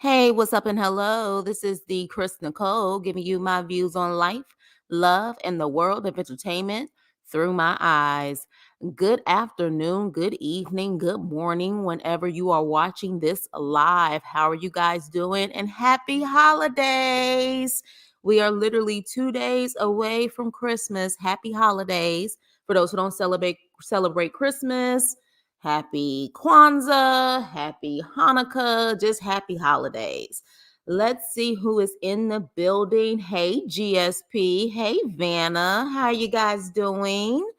Hey, what's up and hello? This is the Chris Nicole giving you my views on life, love, and the world of entertainment through my eyes. Good afternoon, good evening, good morning, whenever you are watching this live. How are you guys doing? And happy holidays! We are literally 2 days away from Christmas. Happy holidays. For those who don't celebrate Christmas, happy Kwanzaa, happy Hanukkah, just happy holidays. Let's see who is in the building. Hey, GSP. Hey, Vanna. How you guys doing?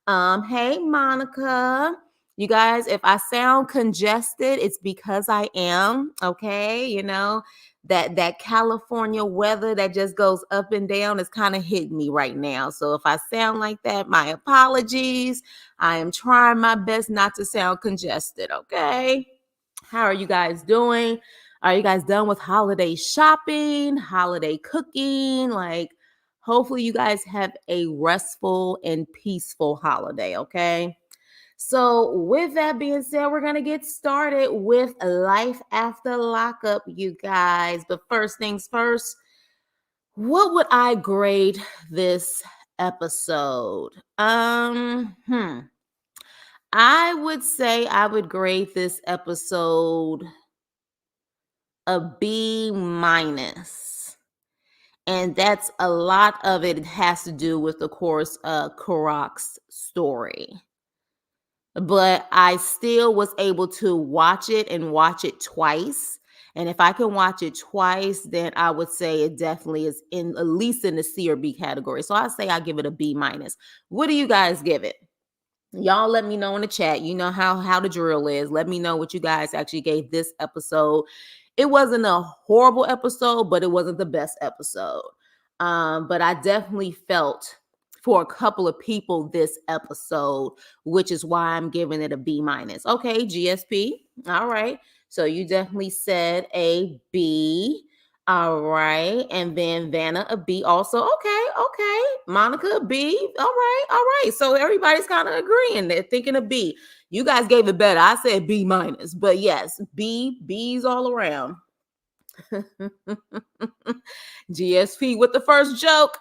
Hey, Monica. You guys, if I sound congested, it's because I am, okay? That California weather that just goes up and down is kind of hitting me right now. So if I sound like that, my apologies. I am trying my best not to sound congested, okay? How are you guys doing? Are you guys done with holiday shopping, holiday cooking? Hopefully you guys have a restful and peaceful holiday, okay? So, with that being said, we're going to get started with life after lockup, you guys. But first things first, what would I grade this episode? I would say I would grade this episode a B minus. And that's a lot of it has to do with, of course, Karak's story. But I still was able to watch it and watch it twice. And if I can watch it twice, then I would say it definitely is in at least in the C or B category. So I say I give it a B minus. What do you guys give it? Y'all let me know in the chat. You know how the drill is. Let me know what you guys actually gave this episode. It wasn't a horrible episode, but it wasn't the best episode. But I definitely felt for a couple of people this episode, which is why I'm giving it a B minus. Okay, GSP. All right. So you definitely said a B. All right. And then Vanna a B also. Okay. Monica a B. All right. So everybody's kind of agreeing. They're thinking a B. You guys gave it better. I said B minus. But yes, B's all around. GSP with the first joke.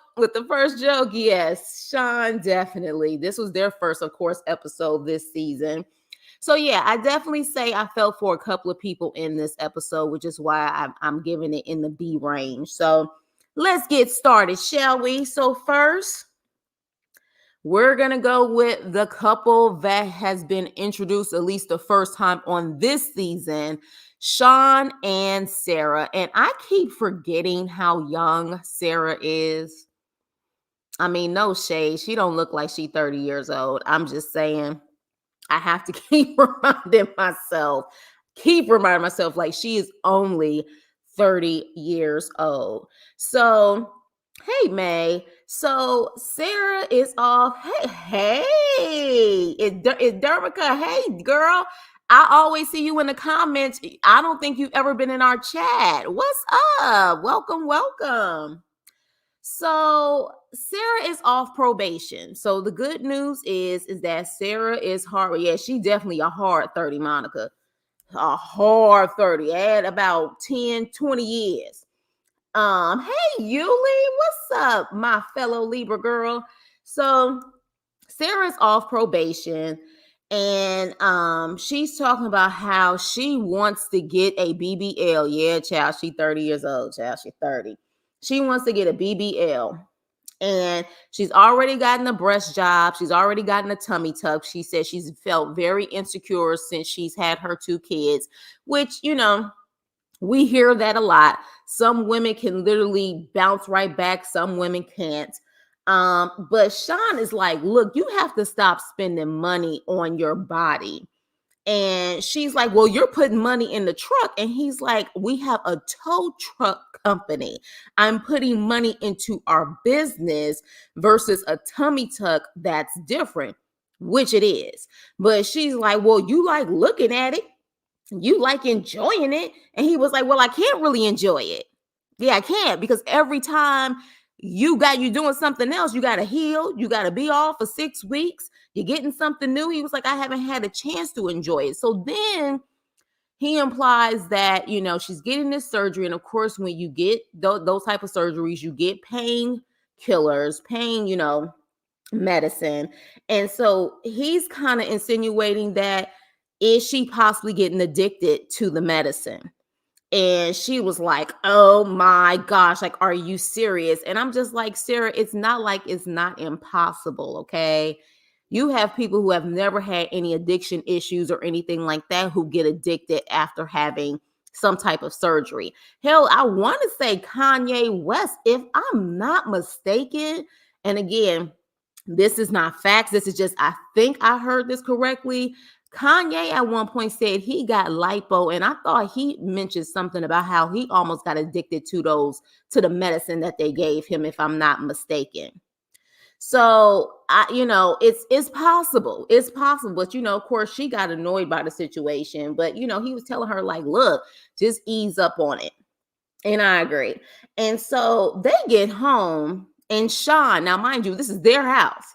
Yes, Sean, definitely. This was their first, of course, episode this season. So yeah, I definitely say I felt for a couple of people in this episode, which is why I'm giving it in the B range. So let's get started, shall we? So first, we're going to go with the couple that has been introduced at least the first time on this season, Sean and Sarah. And I keep forgetting how young Sarah is. I mean, no shade. She don't look like she's 30 years old. I'm just saying. I have to keep reminding myself like she is only 30 years old. So, hey, May. So, Sarah is off. Hey, it's Dermika. Hey, girl. I always see you in the comments. I don't think you've ever been in our chat. What's up? Welcome. So Sarah is off probation. So the good news is that Sarah is hard. Yeah, she definitely a hard 30, Monica. A hard 30 at about 10, 20 years. Hey, Yuli, what's up, my fellow Libra girl? So Sarah's off probation. And she's talking about how she wants to get a BBL. Yeah, child, she 30 years old. Child, she 30. She wants to get a BBL. And she's already gotten a breast job. She's already gotten a tummy tuck. She said she's felt very insecure since she's had her 2 kids, which, we hear that a lot. Some women can literally bounce right back. Some women can't. But Sean is like, look, you have to stop spending money on your body. And she's like, well, you're putting money in the truck. And he's like, we have a tow truck company. I'm putting money into our business versus a tummy tuck that's different, which it is. But she's like, well, you like looking at it. You like enjoying it. And he was like, well, I can't really enjoy it. Yeah, I can't, because every time you doing something else, you got to heal. You got to be off for 6 weeks. You're getting something new. He was like, I haven't had a chance to enjoy it. So then he implies that, she's getting this surgery. And of course, when you get those type of surgeries, you get pain killers, pain, medicine. And so he's kind of insinuating that, is she possibly getting addicted to the medicine? And she was like, oh my gosh, like, are you serious? And I'm just like, Sarah, it's not like it's not impossible, okay? You have people who have never had any addiction issues or anything like that who get addicted after having some type of surgery. Hell, I want to say Kanye West, if I'm not mistaken. And again, this is not facts. This is just, I think I heard this correctly. Kanye at one point said he got lipo, and I thought he mentioned something about how he almost got addicted to the medicine that they gave him, if I'm not mistaken. So it's possible. It's possible. But of course, she got annoyed by the situation. But he was telling her, like, look, just ease up on it. And I agree. And so they get home, and Sean, now mind you, this is their house.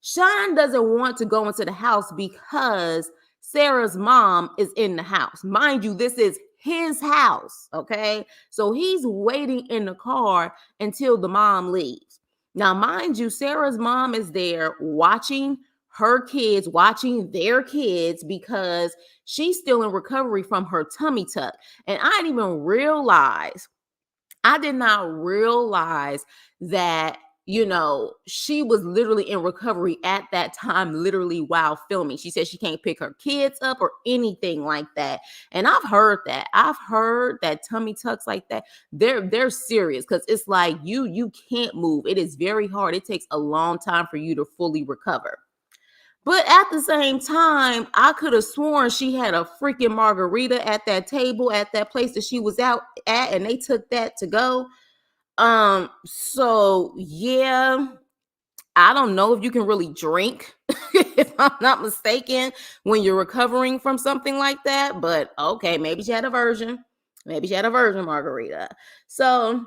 Sean doesn't want to go into the house because Sarah's mom is in the house. Mind you, this is his house, okay? So he's waiting in the car until the mom leaves. Now, mind you, Sarah's mom is there watching her kids, watching their kids, because she's still in recovery from her tummy tuck. And I did not realize that she was literally in recovery at that time, literally while filming. She said she can't pick her kids up or anything like that. And I've heard that. I've heard that tummy tucks like that, they're serious, because it's like you can't move. It is very hard. It takes a long time for you to fully recover. But at the same time, I could have sworn she had a freaking margarita at that table, at that place that she was out at, and they took that to go. So yeah, I don't know if you can really drink, if I'm not mistaken, when you're recovering from something like that. But okay, maybe she had a version. Maybe she had a virgin margarita. So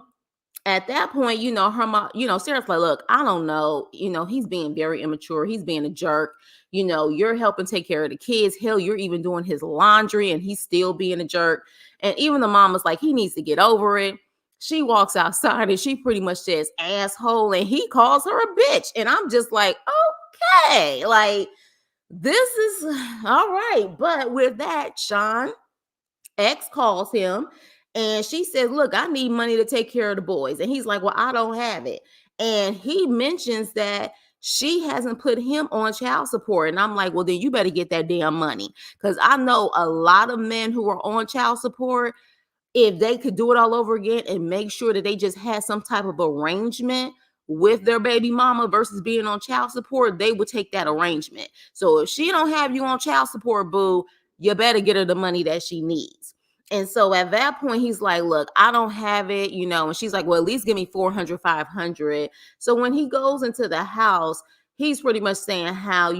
at that point, her mom, Sarah's like, look, I don't know. He's being very immature. He's being a jerk. You're helping take care of the kids. Hell, you're even doing his laundry, and he's still being a jerk. And even the mom was like, he needs to get over it. She walks outside and she pretty much says asshole, and he calls her a bitch. And I'm just like, okay, like, this is all right. But with that, Sean X calls him, and she says, look, I need money to take care of the boys. And he's like, well, I don't have it. And he mentions that she hasn't put him on child support. And I'm like, well, then you better get that damn money. Because I know a lot of men who are on child support, if they could do it all over again and make sure that they just had some type of arrangement with their baby mama versus being on child support, they would take that arrangement. So if she don't have you on child support, boo, you better get her the money that she needs. And so at that point, he's like, look, I don't have it, and she's like, well, at least give me 400, 500. So when he goes into the house, he's pretty much saying how,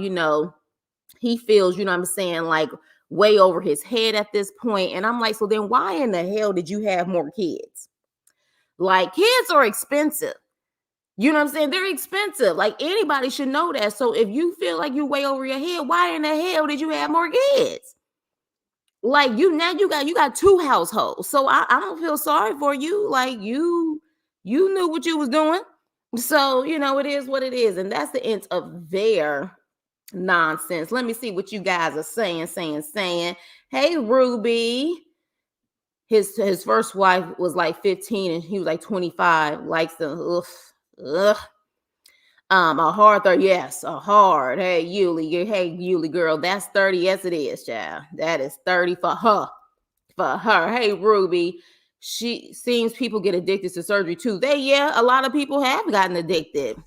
he feels, what I'm saying, like, way over his head at this point. And I'm like, so then why in the hell did you have more kids? Like, kids are expensive. You know what I'm saying? They're expensive. Like, anybody should know that. So if you feel like you way over your head, why in the hell did you have more kids? Like, you got two households. So I don't feel sorry for you. Like, you knew what you was doing. So, it is what it is. And that's the end of their nonsense. Let me see what you guys are saying. Hey, Ruby. His first wife was like 15 and he was like 25. Likes the ugh. A hard 30. Yes, a hard. Hey, Yuli girl, that's 30. Yes, it is, child. That is 30 for her. Hey, Ruby. She seems people get addicted to surgery too. A lot of people have gotten addicted.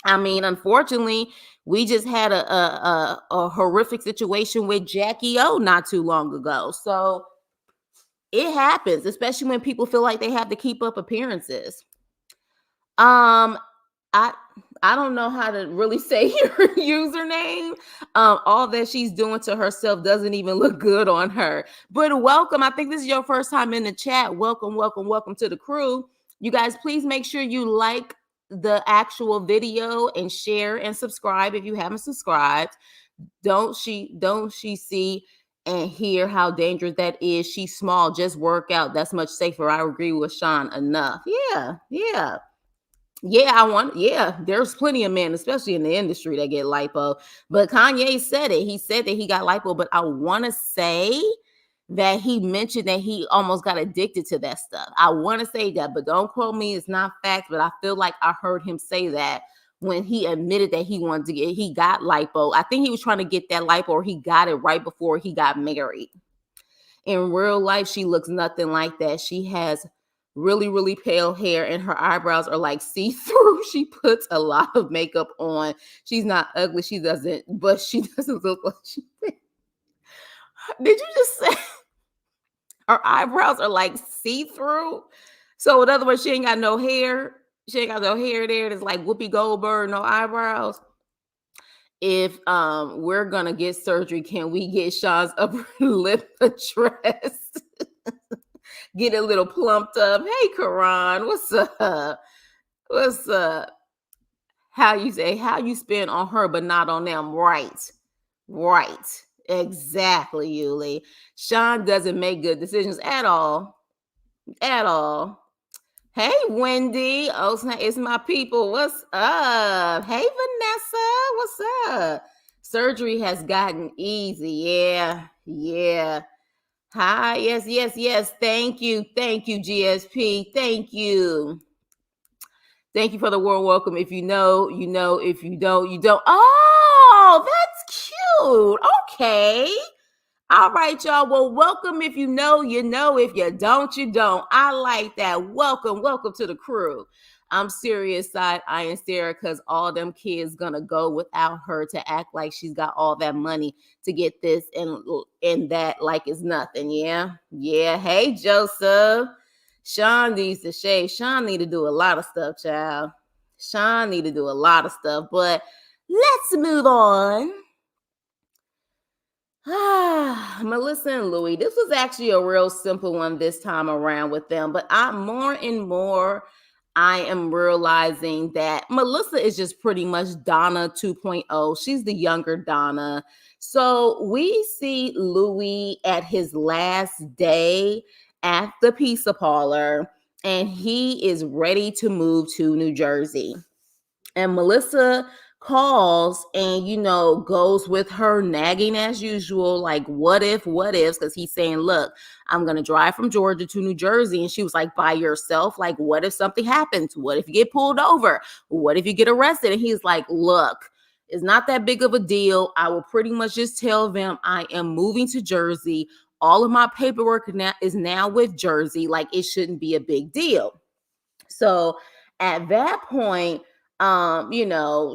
I mean, unfortunately, we just had a horrific situation with Jackie O not too long ago. So it happens, especially when people feel like they have to keep up appearances. I don't know how to really say her username. All that she's doing to herself doesn't even look good on her. But welcome. I think this is your first time in the chat. Welcome to the crew. You guys, please make sure you like the actual video and share and subscribe if you haven't subscribed. Don't she see and hear how dangerous that is. She's small, just work out. That's much safer. I agree with Sean enough. Yeah, yeah. Yeah, there's plenty of men, especially in the industry, that get lipo. But Kanye said it. He said that he got lipo, but I want to say that he mentioned that he almost got addicted to that stuff. I want to say that, but don't quote me. It's not fact, but I feel like I heard him say that when he admitted that he got lipo. I think he was trying to get that lipo, or he got it right before he got married. In real life, she looks nothing like that. She has really, really pale hair, and her eyebrows are like see-through. She puts a lot of makeup on. She's not ugly. But she doesn't look like she. Did you just say her eyebrows are like see-through? So in other words, she ain't got no hair. She ain't got no hair there. It's like Whoopi Goldberg, no eyebrows. If we're gonna get surgery, can we get Sean's upper lip addressed? Get a little plumped up. Hey, Karan, what's up? What's up? How you spend on her, but not on them? Right. Exactly, Yuli. Sean doesn't make good decisions at all. At all. Hey, Wendy. Oh, it's my people. What's up? Hey, Vanessa. What's up? Surgery has gotten easy. Yeah. Hi. Yes. Thank you, GSP. Thank you. Thank you for the warm welcome. If you know, you know. If you don't, you don't. Oh, that's cute. Okay. All right, y'all. Well, welcome. If you know, you know. If you don't, you don't. I like that. Welcome to the crew. I'm serious, side eyeing Sarah, because all them kids gonna go without her to act like she's got all that money to get this and that like it's nothing. Yeah. Hey, Joseph. Sean needs to shave. Sean need to do a lot of stuff, child. Sean need to do a lot of stuff, but let's move on. Melissa and Louie. This was actually a real simple one this time around with them, but more and more I am realizing that Melissa is just pretty much Donna 2.0. She's the younger Donna. So we see Louie at his last day at the pizza parlor, and he is ready to move to New Jersey. And Melissa calls and, goes with her nagging as usual, like, what ifs, because he's saying, look, I'm going to drive from Georgia to New Jersey. And she was like, by yourself? Like, what if something happens? What if you get pulled over? What if you get arrested? And he's like, look, it's not that big of a deal. I will pretty much just tell them I am moving to Jersey. All of my paperwork is now with Jersey. Like, it shouldn't be a big deal. So at that point,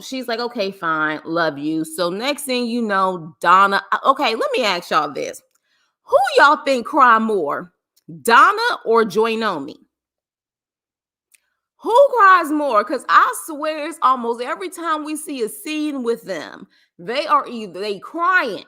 she's like, okay, fine, love you. So next thing you know, Donna, okay, let me ask y'all this. Who y'all think cry more, Donna or Nomi? Who cries more? Because I swear it's almost every time we see a scene with them, they crying.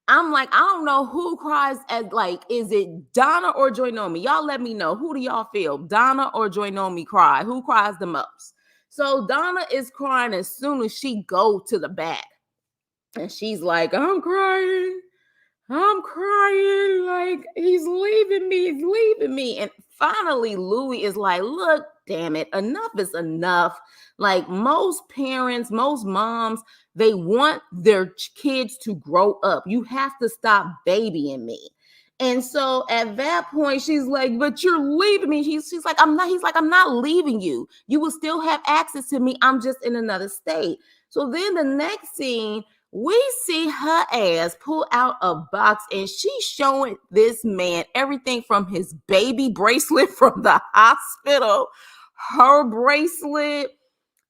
I'm like, I don't know who cries at, like, is it Donna or Nomi? Y'all let me know. Who do y'all feel? Donna or Nomi cry? Who cries the most? So Donna is crying as soon as she go to the back. And she's like, I'm crying. Like, he's leaving me. And finally, Louie is like, look, damn it, enough is enough. Like, most parents, most moms, they want their kids to grow up. You have to stop babying me. And so at that point, she's like, but you're leaving me. She's like, I'm not. He's like, I'm not leaving you. You will still have access to me. I'm just in another state. So then the next scene, we see her ass pull out a box, and she's showing this man everything from his baby bracelet from the hospital, her bracelet,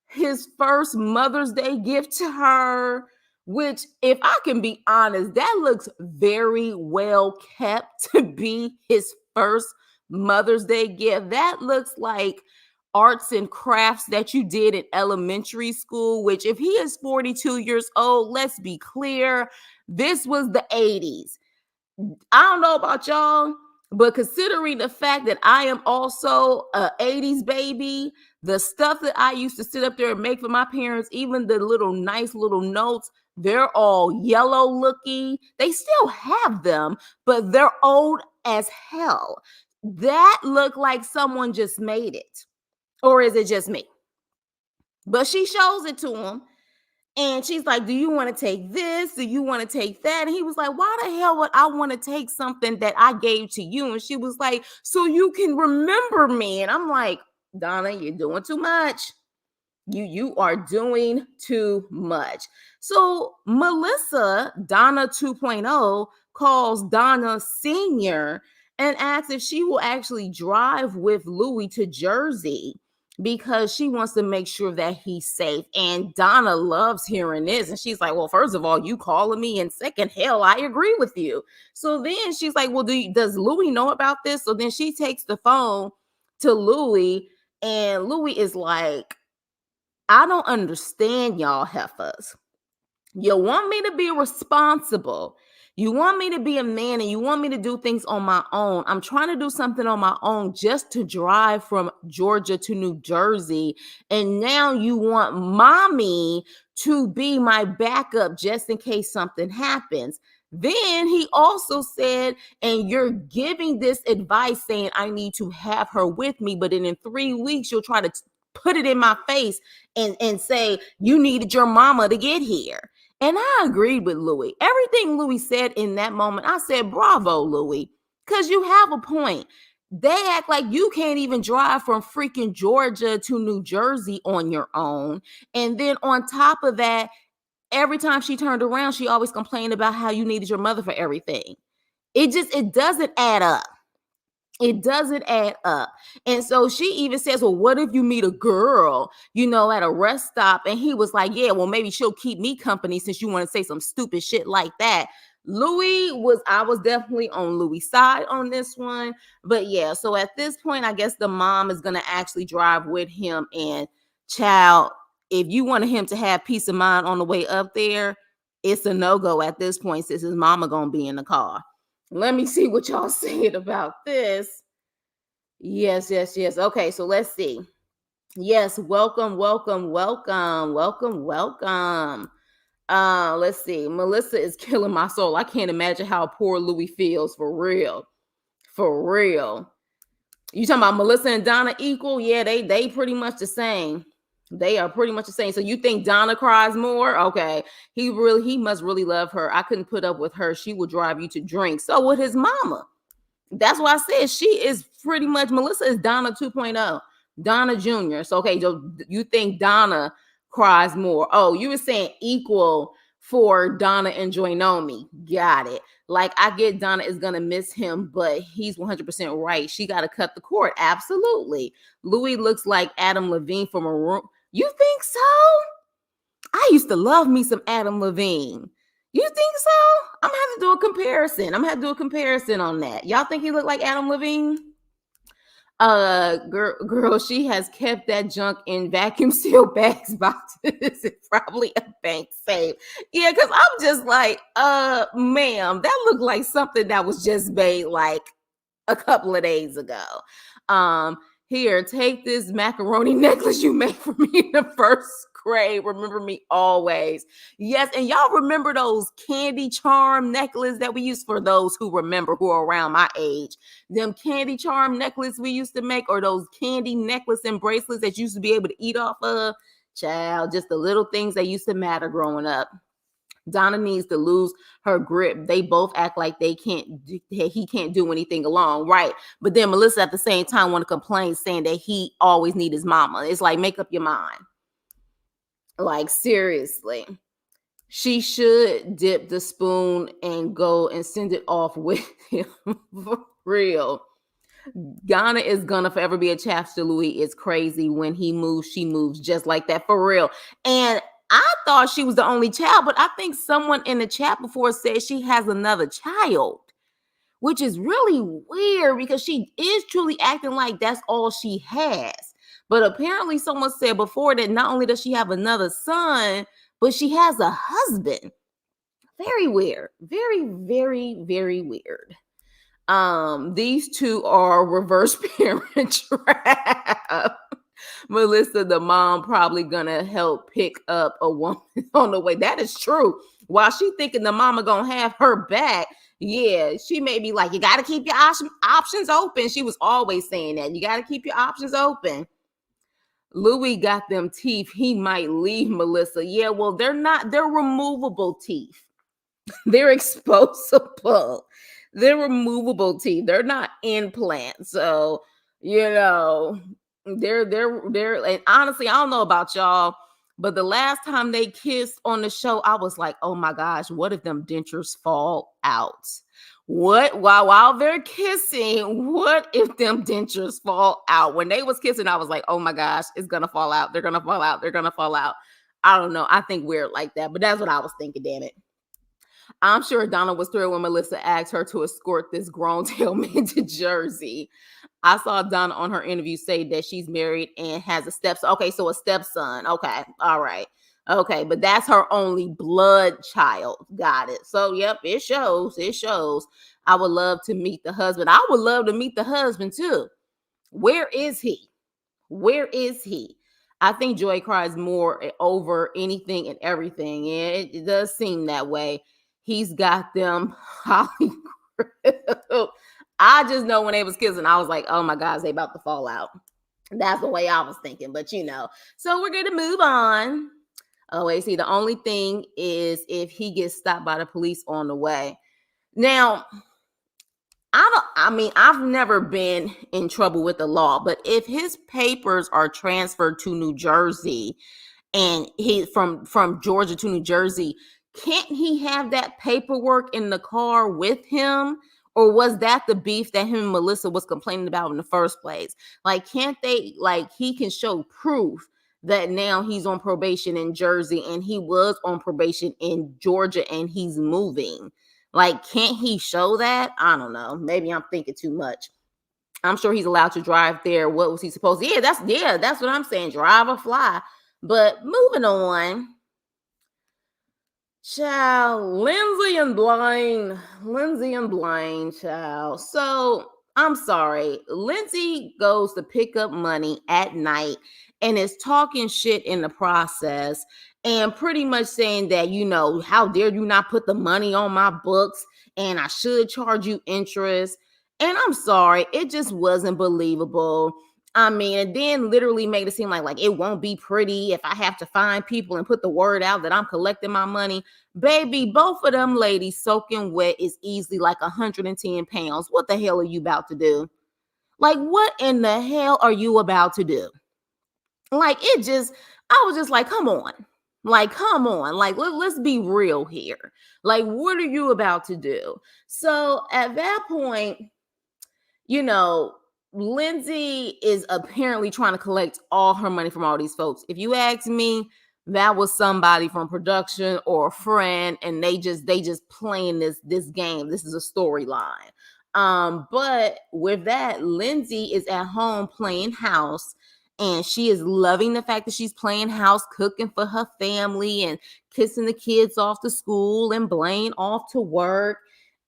his first Mother's Day gift to her, which, if I can be honest, that looks very well kept to be his first Mother's Day gift. That looks like arts and crafts that you did in elementary school, which, if he is 42 years old, let's be clear, this was the 80s. I don't know about y'all, but considering the fact that I am also a 80s baby, the stuff that I used to sit up there and make for my parents, even the little nice little notes, They're all yellow looking. They still have them, but they're old as hell. That looked like someone just made it. Or is it just me? But she shows it to him. And she's like, do you want to take this? Do you want to take that? And he was like, why the hell would I want to take something that I gave to you? And she was like, so you can remember me. And I'm like, Donna, you're doing too much. You are doing too much. So Melissa, Donna 2.0, calls Donna Senior and asks if she will actually drive with Louie to Jersey because she wants to make sure that he's safe. And Donna loves hearing this. And she's like, well, first of all, you calling me, and second, hell, I agree with you. So then she's like, well, does Louie know about this? So then she takes the phone to Louie, and Louie is like, I don't understand y'all heifers. You want me to be responsible. You want me to be a man, and you want me to do things on my own. I'm trying to do something on my own just to drive from Georgia to New Jersey. And now you want mommy to be my backup just in case something happens. Then he also said, and you're giving this advice saying I need to have her with me, but then in 3 weeks, you'll try to put it in my face and say you needed your mama to get here. And I agreed with Louie. Everything Louie said in that moment, I said, bravo, Louie, because you have a point. They act like you can't even drive from freaking Georgia to New Jersey on your own. And then on top of that, every time she turned around, she always complained about how you needed your mother for everything. It doesn't add up. It doesn't add up. And so she even says, well, what if you meet a girl, at a rest stop? And he was like, yeah, well, maybe she'll keep me company since you want to say some stupid shit like that. I was definitely on Louis' side on this one. But yeah, so at this point, I guess the mom is going to actually drive with him. And child, if you wanted him to have peace of mind on the way up there, it's a no-go at this point since his mama going to be in the car. Let me see what y'all said about this. Yes. Okay, so let's see. Yes, welcome. Let's see. Melissa is killing my soul. I can't imagine how poor Louie feels, for real. You talking about Melissa and Donna equal? Yeah, they pretty much the same. They are pretty much the same. So you think Donna cries more? Okay. He must really love her. I couldn't put up with her. She will drive you to drink. So would his mama. That's why I said she is pretty much, Melissa is Donna 2.0. Donna Jr. So, okay, so you think Donna cries more. Oh, you were saying equal for Donna and Nomi. Got it. Like, I get Donna is going to miss him, but he's 100% right. She got to cut the cord. Absolutely. Louie looks like Adam Levine from a room. You think so? I used to love me some Adam Levine. You think so? I'm gonna have to do a comparison on that. Y'all think he looked like Adam Levine? Girl, she has kept that junk in vacuum sealed bags boxes. It's probably a bank safe. Yeah, because I'm just like, ma'am, that looked like something that was just made like a couple of days ago. Here, take this macaroni necklace you made for me in the first grade. Remember me always. Yes, and y'all remember those candy charm necklaces that we used, for those who remember, who are around my age. Them candy charm necklaces we used to make, or those candy necklace and bracelets that you used to be able to eat off of. Child, just the little things that used to matter growing up. Donna needs to lose her grip. They both act like he can't do anything alone, right? But then Melissa at the same time want to complain, saying that he always need his mama. It's like, make up your mind. Like, seriously. She should dip the spoon and go and send it off with him. For real. Ghana is gonna forever be a chapter to Louie. It's crazy. When he moves, she moves just like that, for real. And I thought she was the only child, but I think someone in the chat before said she has another child, which is really weird because she is truly acting like that's all she has. But apparently someone said before that not only does she have another son, but she has a husband. Very weird. Very, very, very weird. These two are reverse parent trap. Melissa, the mom, probably gonna help pick up a woman on the way. That is true. While she thinking the mama gonna have her back, yeah, she may be like, you gotta keep your options open. She was always saying that. You gotta keep your options open. Louie got them teeth. He might leave Melissa. Yeah, well, they're removable teeth. They're exposable. They're removable teeth. They're not implants. So, you know, they're and honestly, I don't know about y'all, but the last time they kissed on the show, I was like, oh my gosh, what if them dentures fall out? What while they're kissing, what if them dentures fall out? When they was kissing, I was like, oh my gosh, it's gonna fall out. They're gonna fall out. They're gonna fall out. I don't know. I think weird like that, but that's what I was thinking, damn it. I'm sure Donna was thrilled when Melissa asked her to escort this grown tail man to Jersey. I saw Donna on her interview say that she's married and has a stepson. Okay, so a stepson. Okay, all right. Okay, but that's her only blood child. Got it. So, yep, it shows. It shows. I would love to meet the husband. I would love to meet the husband too. Where is he? Where is he? I think Joy cries more over anything and everything. And it does seem that way. He's got them Holly. I just know when they was kissing, I was like, oh my gosh, they about to fall out. That's the way I was thinking, but so we're going to move on. Oh, wait, see, the only thing is if he gets stopped by the police on the way. Now, I've never been in trouble with the law, but if his papers are transferred to New Jersey and he from Georgia to New Jersey, can't he have that paperwork in the car with him? Or was that the beef that him and Melissa was complaining about in the first place? Like, can't they, like, he can show proof that now he's on probation in Jersey and he was on probation in Georgia and he's moving. Like, can't he show that? I don't know. Maybe I'm thinking too much. I'm sure he's allowed to drive there. What was he supposed to? Yeah, that's what I'm saying. Drive or fly. But moving on. Child, Lindsay and Blaine, child. So I'm sorry. Lindsay goes to pick up money at night and is talking shit in the process and pretty much saying that, how dare you not put the money on my books and I should charge you interest. And I'm sorry, it just wasn't believable. I mean, and then literally made it seem like it won't be pretty if I have to find people and put the word out that I'm collecting my money. Baby, both of them ladies soaking wet is easily like 110 pounds. What the hell are you about to do? Like, what in the hell are you about to do? Like, I was just like, come on. Like, come on. Like, let's be real here. Like, what are you about to do? So at that point, Lindsay is apparently trying to collect all her money from all these folks. If you ask me, that was somebody from production or a friend, and they just playing this game. This is a storyline. But with that, Lindsay is at home playing house, and she is loving the fact that she's playing house, cooking for her family, and kissing the kids off to school and Blaine off to work.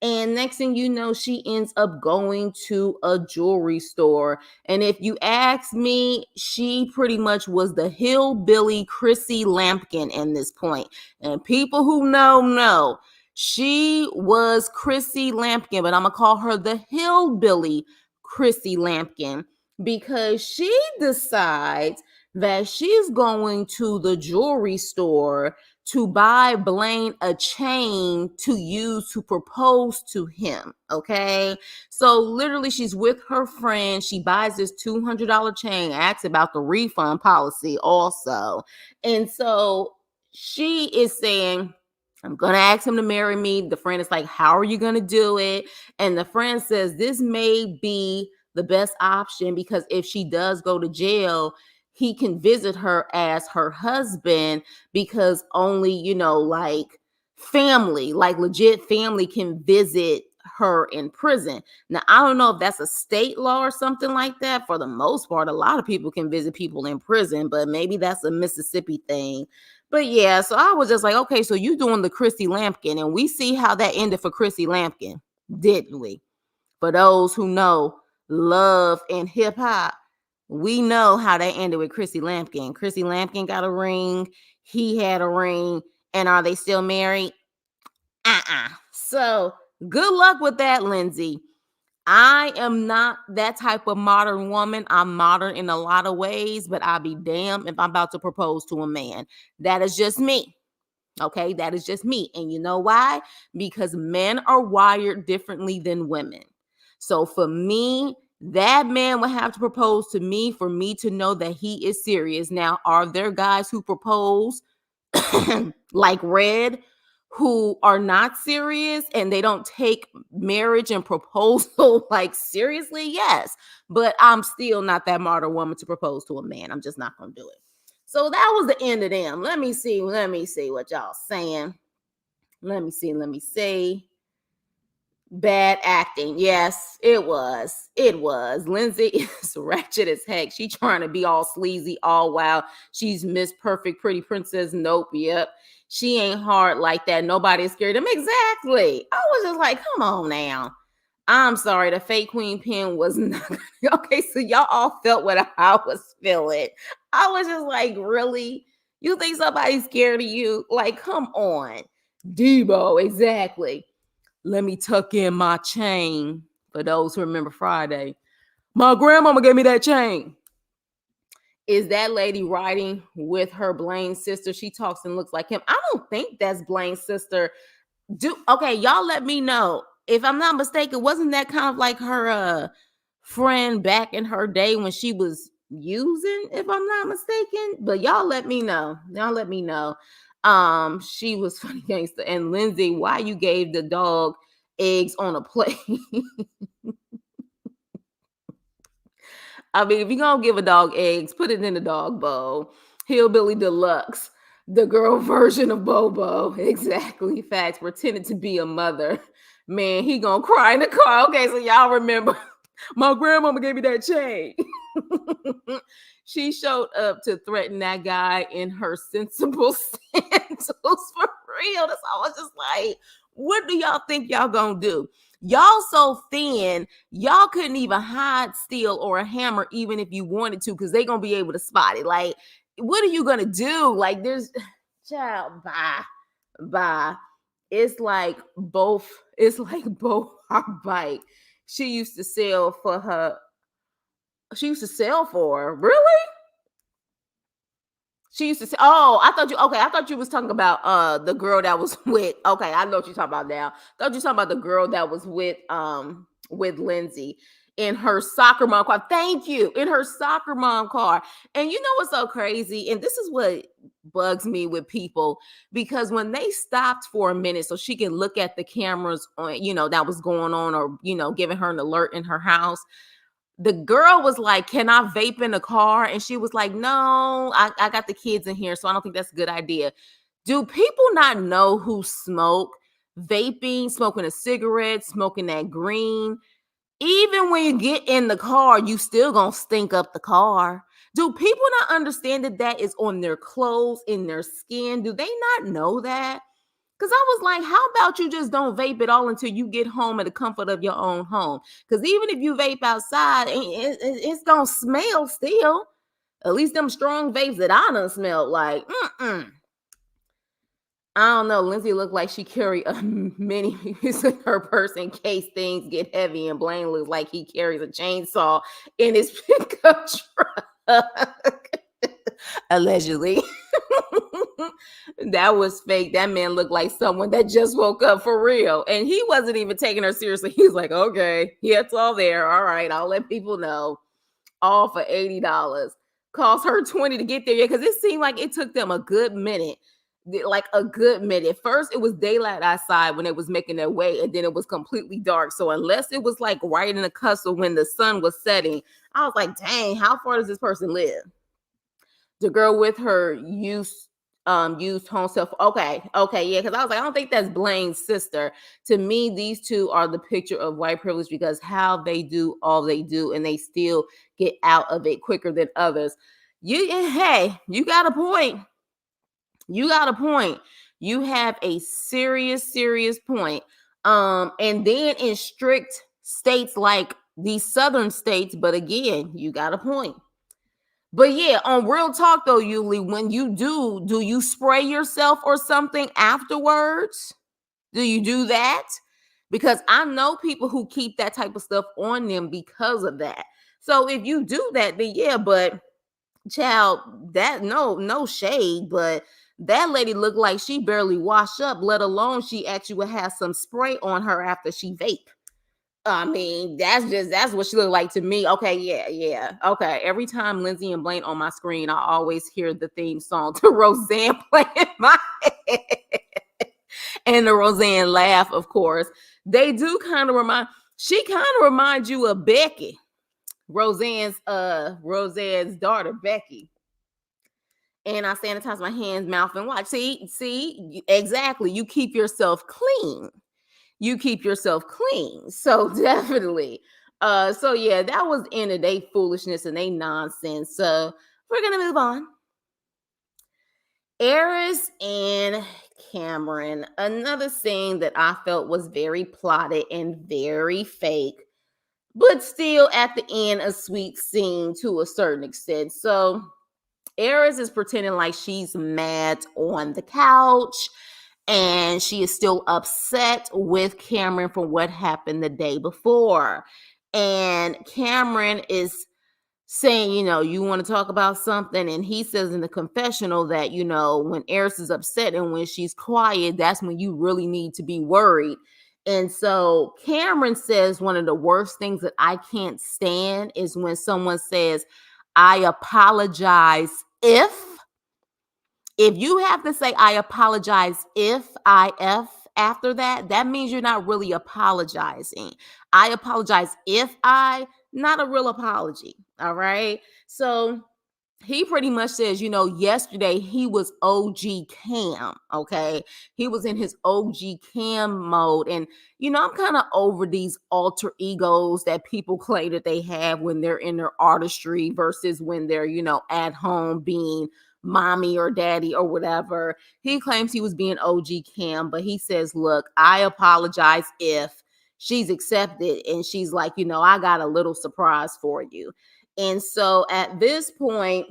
And next thing you know, she ends up going to a jewelry store. And if you ask me, she pretty much was the hillbilly Chrissy Lampkin in this point. And people who know, she was Chrissy Lampkin, but I'm going to call her the hillbilly Chrissy Lampkin because she decides that she's going to the jewelry store to buy Blaine a chain to use to propose to him, okay? So literally she's with her friend. She buys this $200 chain, asks about the refund policy also. And so she is saying, I'm going to ask him to marry me. The friend is like, how are you going to do it? And the friend says, this may be the best option because if she does go to jail, he can visit her as her husband because only, family, like legit family can visit her in prison. Now, I don't know if that's a state law or something like that. For the most part, a lot of people can visit people in prison, but maybe that's a Mississippi thing. But yeah, so I was just like, okay, so you doing the Chrissy Lampkin, and we see how that ended for Chrissy Lampkin, didn't we? For those who know love and hip hop, We know how that ended with Chrissy Lampkin. Chrissy Lampkin got a ring. He had a ring. And are they still married? So good luck with that, Lindsay. I am not that type of modern woman. I'm modern in a lot of ways, but I'll be damned if I'm about to propose to a man. That is just me. Okay, that is just me. And you know why? Because men are wired differently than women. So for me, that man would have to propose to me for me to know that he is serious. Now, are there guys who propose like Red who are not serious and they don't take marriage and proposal like seriously? Yes, but I'm still not that modern woman to propose to a man. I'm just not gonna do it. So that was the end of them. Let me see what y'all saying. Let me see. Bad acting. Yes, it was. Lindsay is ratchet as heck. She trying to be all sleazy, all wild. She's Miss Perfect Pretty Princess. Nope. Yep. She ain't hard like that. Nobody is scared of them. Exactly. I was just like, come on now. I'm sorry. The fake queen pin was not okay. So y'all all felt what I was feeling. I was just like, really? You think somebody's scared of you? Like, come on. Debo, exactly. Let me tuck in my chain. For those who remember Friday, my grandmama gave me that chain. Is that lady riding with her Blaine's sister? She talks and looks like him. I don't think that's Blaine's sister. Okay, y'all let me know. If I'm not mistaken, wasn't that kind of like her friend back in her day when she was using, if I'm not mistaken? But y'all let me know. She was funny gangster. And Lindsay, why you gave the dog eggs on a plate? I mean, if you're gonna give a dog eggs, put it in the dog bowl. Hillbilly Deluxe, the girl version of Bobo. Exactly. Facts. Pretended to be a mother. Man, he gonna cry in the car. Okay, so y'all remember my grandmama gave me that chain. She showed up to threaten that guy in her sensible sandals for real. That's all. I was just like, what do y'all think y'all gonna do? Y'all so thin, y'all couldn't even hide steel or a hammer even if you wanted to, because they gonna be able to spot it. Like, what are you gonna do? Like, there's child, bye. It's like both our bike. She used to sell for really? She used to say, "Oh, I thought you was talking about the girl that was with." Okay, I know what you're talking about now. I thought you were talking about the girl that was with Lindsay in her soccer mom car. Thank you, in her soccer mom car. And you know what's so crazy? And this is what bugs me with people, because when they stopped for a minute so she can look at the cameras on, that was going on, or giving her an alert in her house. The girl was like, "Can I vape in the car?" And she was like, "No, I got the kids in here, so I don't think that's a good idea." Do people not know who smoke? Vaping, smoking a cigarette, smoking that green. Even when you get in the car, you still gonna stink up the car. Do people not understand that is on their clothes, in their skin? Do they not know that? Because I was like, how about you just don't vape at all until you get home in the comfort of your own home? Because even if you vape outside, it's going to smell still. At least them strong vapes that I done smelled like. I don't know. Lindsay looked like she carried a mini piece in her purse in case things get heavy. And Blaine looks like he carries a chainsaw in his pickup truck. Allegedly. That was fake. That man looked like someone that just woke up for real. And he wasn't even taking her seriously. He was like, okay, yeah, it's all there. All right, I'll let people know. All for $80. Cost her $20 to get there. Yeah, because it seemed like it took them a good minute. Like a good minute. First, it was daylight outside when they was making their way, and then it was completely dark. So unless it was like right in the cusp of when the sun was setting, I was like, dang, how far does this person live? The girl with her used home self. Okay, yeah, because I was like, I don't think that's Blaine's sister. To me, these two are the picture of white privilege, because how they do all they do and they still get out of it quicker than others. You got a point. You have a serious point. And then in strict states like these southern states, but again, you got a point. But yeah, on real talk though, Yuli, when you do you spray yourself or something afterwards? Do you do that? Because I know people who keep that type of stuff on them because of that. So if you do that, then yeah, but child, that no shade, but that lady looked like she barely washed up, let alone she actually would have some spray on her after she vape. I mean, that's what she looked like to me. Okay, yeah, yeah. Okay. Every time Lindsay and Blaine on my screen, I always hear the theme song to Roseanne play in my head. And the Roseanne laugh, of course. They do kind of remind you of Becky, Roseanne's daughter, Becky. And I sanitize my hands, mouth, and watch. See, exactly. You keep yourself clean. You keep yourself clean. So definitely. So yeah, that was the end of they foolishness and they nonsense. So we're gonna move on. Aris and Cameron, another scene that I felt was very plotted and very fake, but still at the end a sweet scene to a certain extent. So Aris is pretending like she's mad on the couch and she is still upset with Cameron for what happened the day before. And Cameron is saying, you want to talk about something. And he says in the confessional that, when Eris is upset and when she's quiet, that's when you really need to be worried. And so Cameron says one of the worst things that I can't stand is when someone says, I apologize if you have to say, I apologize if after that, that means you're not really apologizing. I apologize if not a real apology. All right. So he pretty much says, yesterday he was OG Cam. Okay. He was in his OG Cam mode. And, I'm kind of over these alter egos that people claim that they have when they're in their artistry versus when they're, at home being mommy or daddy or whatever. He claims he was being OG Cam, but he says, look, I apologize if she's accepted. And she's like, I got a little surprise for you. And so at this point,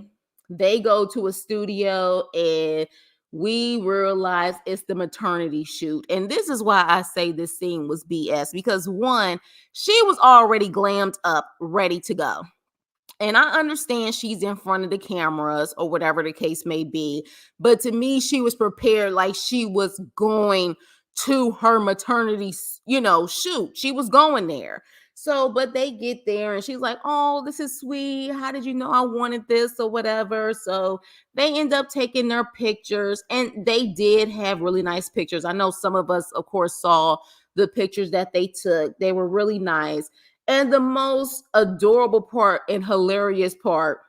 they go to a studio and we realize it's the maternity shoot. And this is why I say this scene was BS, because one, she was already glammed up, ready to go. And I understand she's in front of the cameras or whatever the case may be. But to me, she was prepared like she was going to her maternity, shoot. She was going there. So, but they get there and she's like, oh, this is sweet. How did you know I wanted this or whatever? So they end up taking their pictures and they did have really nice pictures. I know some of us, of course, saw the pictures that they took. They were really nice. And the most adorable part and hilarious part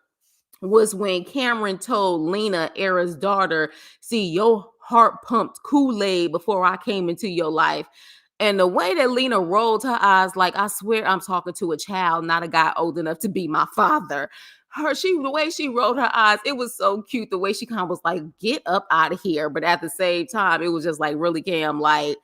was when Cameron told Lena, Era's daughter, see, your heart pumped Kool-Aid before I came into your life. And the way that Lena rolled her eyes, like, I swear I'm talking to a child, not a guy old enough to be my father. The way she rolled her eyes, it was so cute. The way she kind of was like, get up out of here. But at the same time, it was just like, really, Cam, like,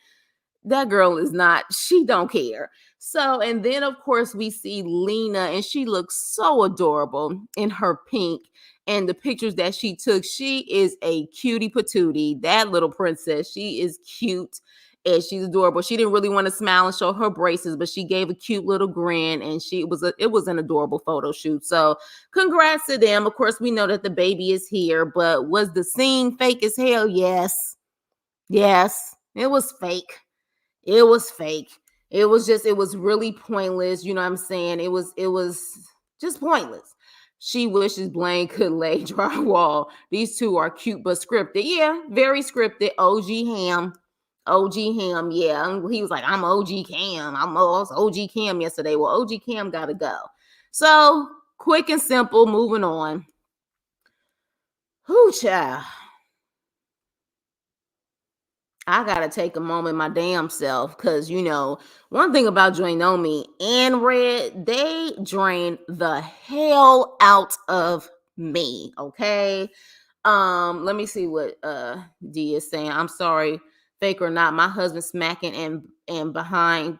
that girl is not, she don't care. So, and then of course we see Lena and she looks so adorable in her pink and the pictures that she took. She is a cutie patootie, that little princess. She is cute and she's adorable. She didn't really want to smile and show her braces, but she gave a cute little grin and it was an adorable photo shoot. So congrats to them. Of course, we know that the baby is here, but was the scene fake as hell? Yes. Yes, it was fake. It was fake. It was really pointless. You know what I'm saying? It was just pointless. She wishes Blaine could lay drywall. These two are cute but scripted. Yeah, very scripted. OG Ham. OG Ham, yeah. He was like, I'm OG Cam. I was OG Cam yesterday. Well, OG Cam gotta go. So quick and simple, moving on. Whoo, child. I gotta take a moment my damn self because one thing about Nomi and Red, they drain the hell out of me. Okay. Let me see what D is saying. I'm sorry, fake or not, my husband smacking and behind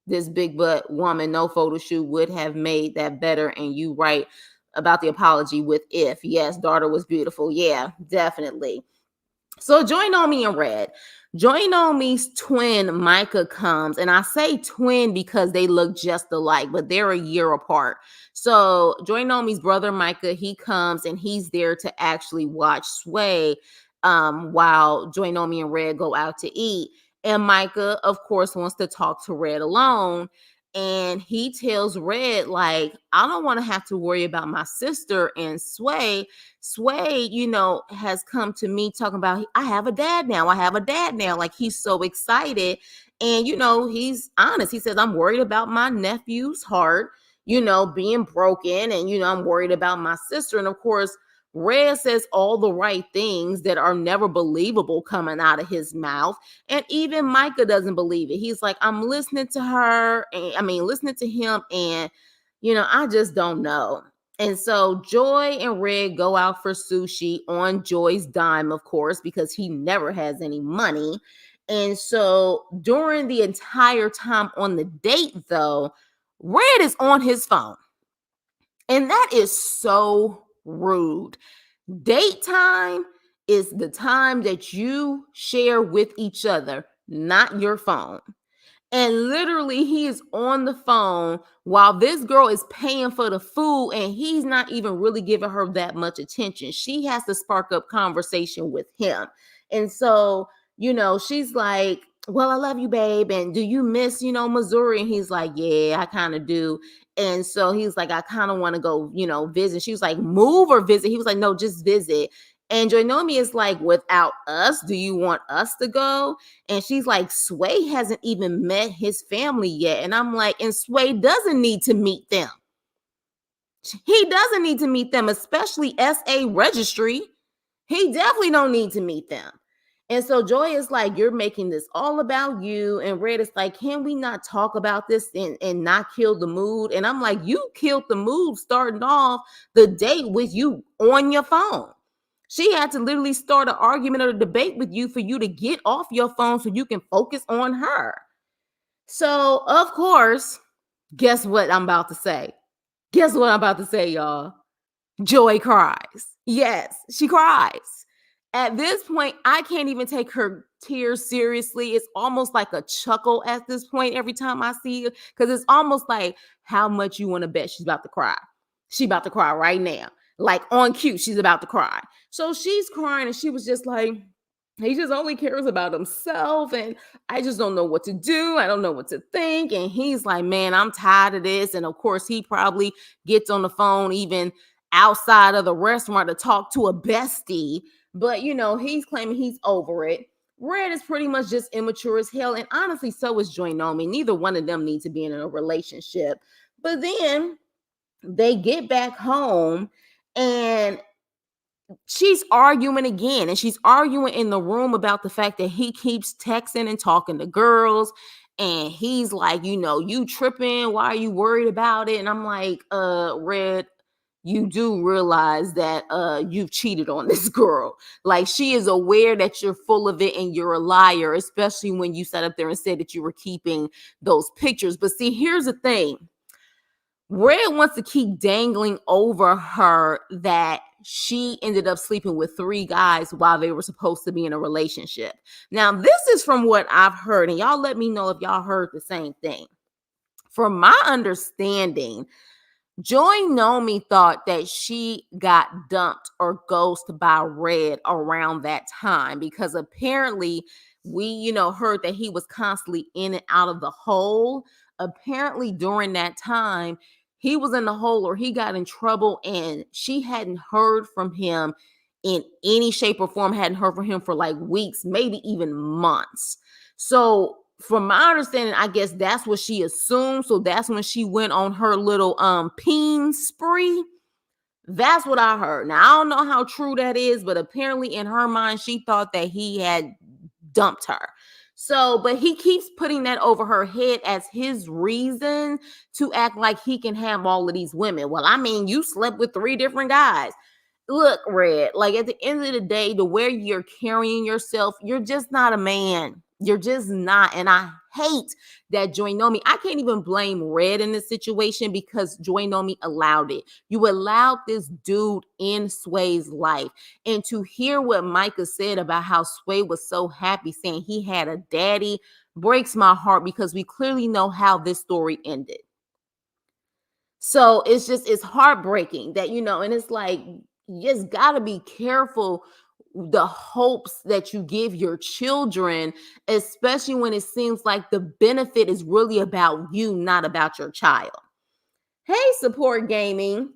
this big butt woman, no photo shoot would have made that better. And you right. about the apology with if. Yes, daughter was beautiful. Yeah, definitely. So Joy Nomi and Red. Joy Nomi's twin Micah comes, and I say twin because they look just alike, but they're a year apart. So Joy Nomi's brother Micah, he comes and he's there to actually watch Sway while Joy Nomi and Red go out to eat. And Micah, of course, wants to talk to Red alone. And he tells Red, like, I don't want to have to worry about my sister. And Sway, has come to me talking about, I have a dad now. I have a dad now. Like, he's so excited. And, he's honest. He says, I'm worried about my nephew's heart, being broken. And, I'm worried about my sister. And of course, Red says all the right things that are never believable coming out of his mouth. And even Micah doesn't believe it. He's like, I'm listening to her. Listening to him. And, I just don't know. And so Joy and Red go out for sushi on Joy's dime, of course, because he never has any money. And so during the entire time on the date, though, Red is on his phone. And that is so rude. Date time is the time that you share with each other, not your phone. And literally, he is on the phone while this girl is paying for the food, and he's not even really giving her that much attention. She has to spark up conversation with him. And so, she's like, well, I love you, babe. And do you miss, Missouri? And he's like, yeah, I kind of do. And so he's like, I kind of want to go, visit. She was like, move or visit? He was like, no, just visit. And Joy Nomi is like, without us, do you want us to go? And she's like, Sway hasn't even met his family yet. And I'm like, and Sway doesn't need to meet them. He doesn't need to meet them, especially SA registry. He definitely don't need to meet them. And so Joy is like, you're making this all about you. And Red is like, can we not talk about this and not kill the mood? And I'm like, you killed the mood starting off the date with you on your phone. She had to literally start an argument or a debate with you for you to get off your phone so you can focus on her. So, of course, guess what I'm about to say? Guess what I'm about to say, y'all? Joy cries. Yes, she cries. At this point, I can't even take her tears seriously. It's almost like a chuckle at this point every time I see her, because it's almost like, how much you want to bet she's about to cry? She's about to cry right now. Like on cue, she's about to cry. So she's crying, and she was just like, he just only cares about himself, and I just don't know what to do. I don't know what to think. And he's like, man, I'm tired of this. And of course, he probably gets on the phone even outside of the restaurant to talk to a bestie. But, he's claiming he's over it. Red is pretty much just immature as hell. And honestly, so is Joy Nomi. Neither one of them need to be in a relationship. But then they get back home, and she's arguing again. And she's arguing in the room about the fact that he keeps texting and talking to girls. And he's like, you tripping. Why are you worried about it? And I'm like, Red, you do realize that you've cheated on this girl. Like, she is aware that you're full of it and you're a liar, especially when you sat up there and said that you were keeping those pictures. But see, here's the thing. Red wants to keep dangling over her that she ended up sleeping with 3 guys while they were supposed to be in a relationship. Now, this is from what I've heard, and y'all let me know if y'all heard the same thing. From my understanding, Joy Nomi thought that she got dumped or ghosted by Red around that time, because apparently we, heard that he was constantly in and out of the hole. Apparently during that time, he was in the hole or he got in trouble, and she hadn't heard from him in any shape or form, hadn't heard from him for like weeks, maybe even months. So from my understanding, I guess that's what she assumed. So that's when she went on her little peen spree. That's what I heard. Now, I don't know how true that is, but apparently in her mind, she thought that he had dumped her. So, but he keeps putting that over her head as his reason to act like he can have all of these women. Well, I mean, you slept with 3 different guys. Look, Red, like at the end of the day, the way you're carrying yourself, you're just not a man. You're just not. And I hate that Joy Nomi, I can't even blame Red in this situation because Joy Nomi allowed it. You allowed this dude in Sway's life. And to hear what Micah said about how Sway was so happy saying he had a daddy breaks my heart because we clearly know how this story ended. So it's heartbreaking that, and it's like, you just got to be careful the hopes that you give your children, especially when it seems like the benefit is really about you, not about your child. Hey, Support Gaming.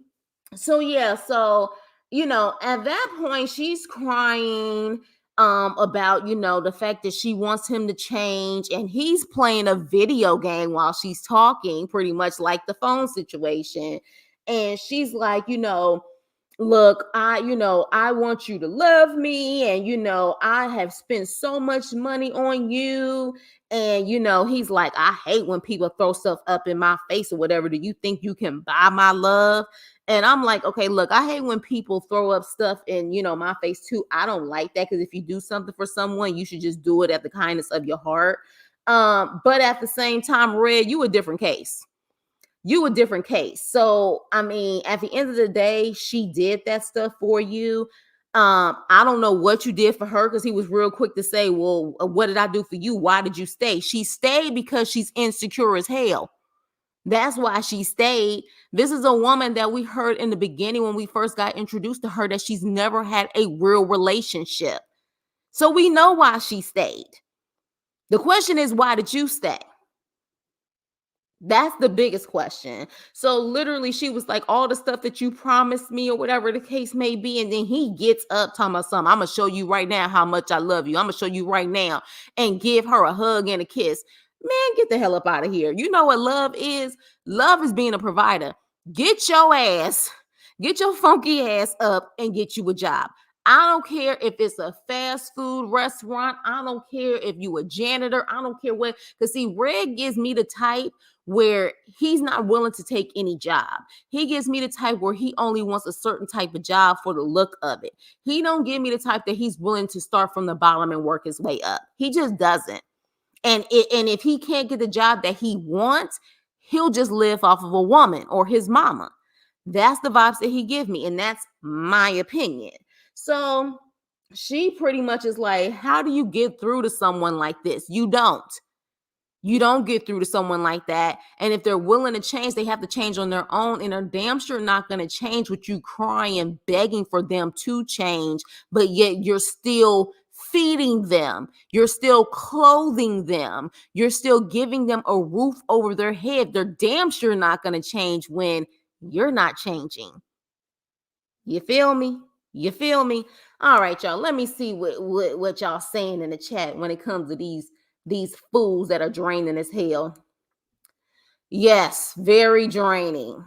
So yeah, at that point she's crying about, the fact that she wants him to change, and he's playing a video game while she's talking, pretty much like the phone situation. And she's like, look, I want you to love me, and I have spent so much money on you. And he's like, I hate when people throw stuff up in my face or whatever. Do you think you can buy my love? And I'm like, okay, look, I hate when people throw up stuff in, my face too. I don't like that, because if you do something for someone, you should just do it at the kindness of your heart. But at the same time, Red, you a different case. So, I mean, at the end of the day, she did that stuff for you. I don't know what you did for her, because he was real quick to say, well, what did I do for you? Why did you stay? She stayed because she's insecure as hell. That's why she stayed. This is a woman that we heard in the beginning when we first got introduced to her that she's never had a real relationship. So we know why she stayed. The question is, why did you stay? That's the biggest question. So literally, she was like, all the stuff that you promised me or whatever the case may be. And then he gets up talking about something. I'm going to show you right now how much I love you. I'm going to show you right now, and give her a hug and a kiss. Man, get the hell up out of here. You know what love is? Love is being a provider. Get your funky ass up and get you a job. I don't care if it's a fast food restaurant. I don't care if you a janitor. I don't care what. Because see, Red gives me the type where he's not willing to take any job. He gives me the type where he only wants a certain type of job for the look of it. He don't give me the type that he's willing to start from the bottom and work his way up. He just doesn't. And if he can't get the job that he wants, he'll just live off of a woman or his mama. That's the vibes that he gives me. And that's my opinion. So she pretty much is like, how do you get through to someone like this? You don't. You don't get through to someone like that. And if they're willing to change, they have to change on their own. And they're damn sure not going to change with you crying, begging for them to change. But yet you're still feeding them. You're still clothing them. You're still giving them a roof over their head. They're damn sure not going to change when you're not changing. You feel me? You feel me? All right, y'all. Let me see what y'all saying in the chat when it comes to these fools that are draining as hell. Yes, very draining.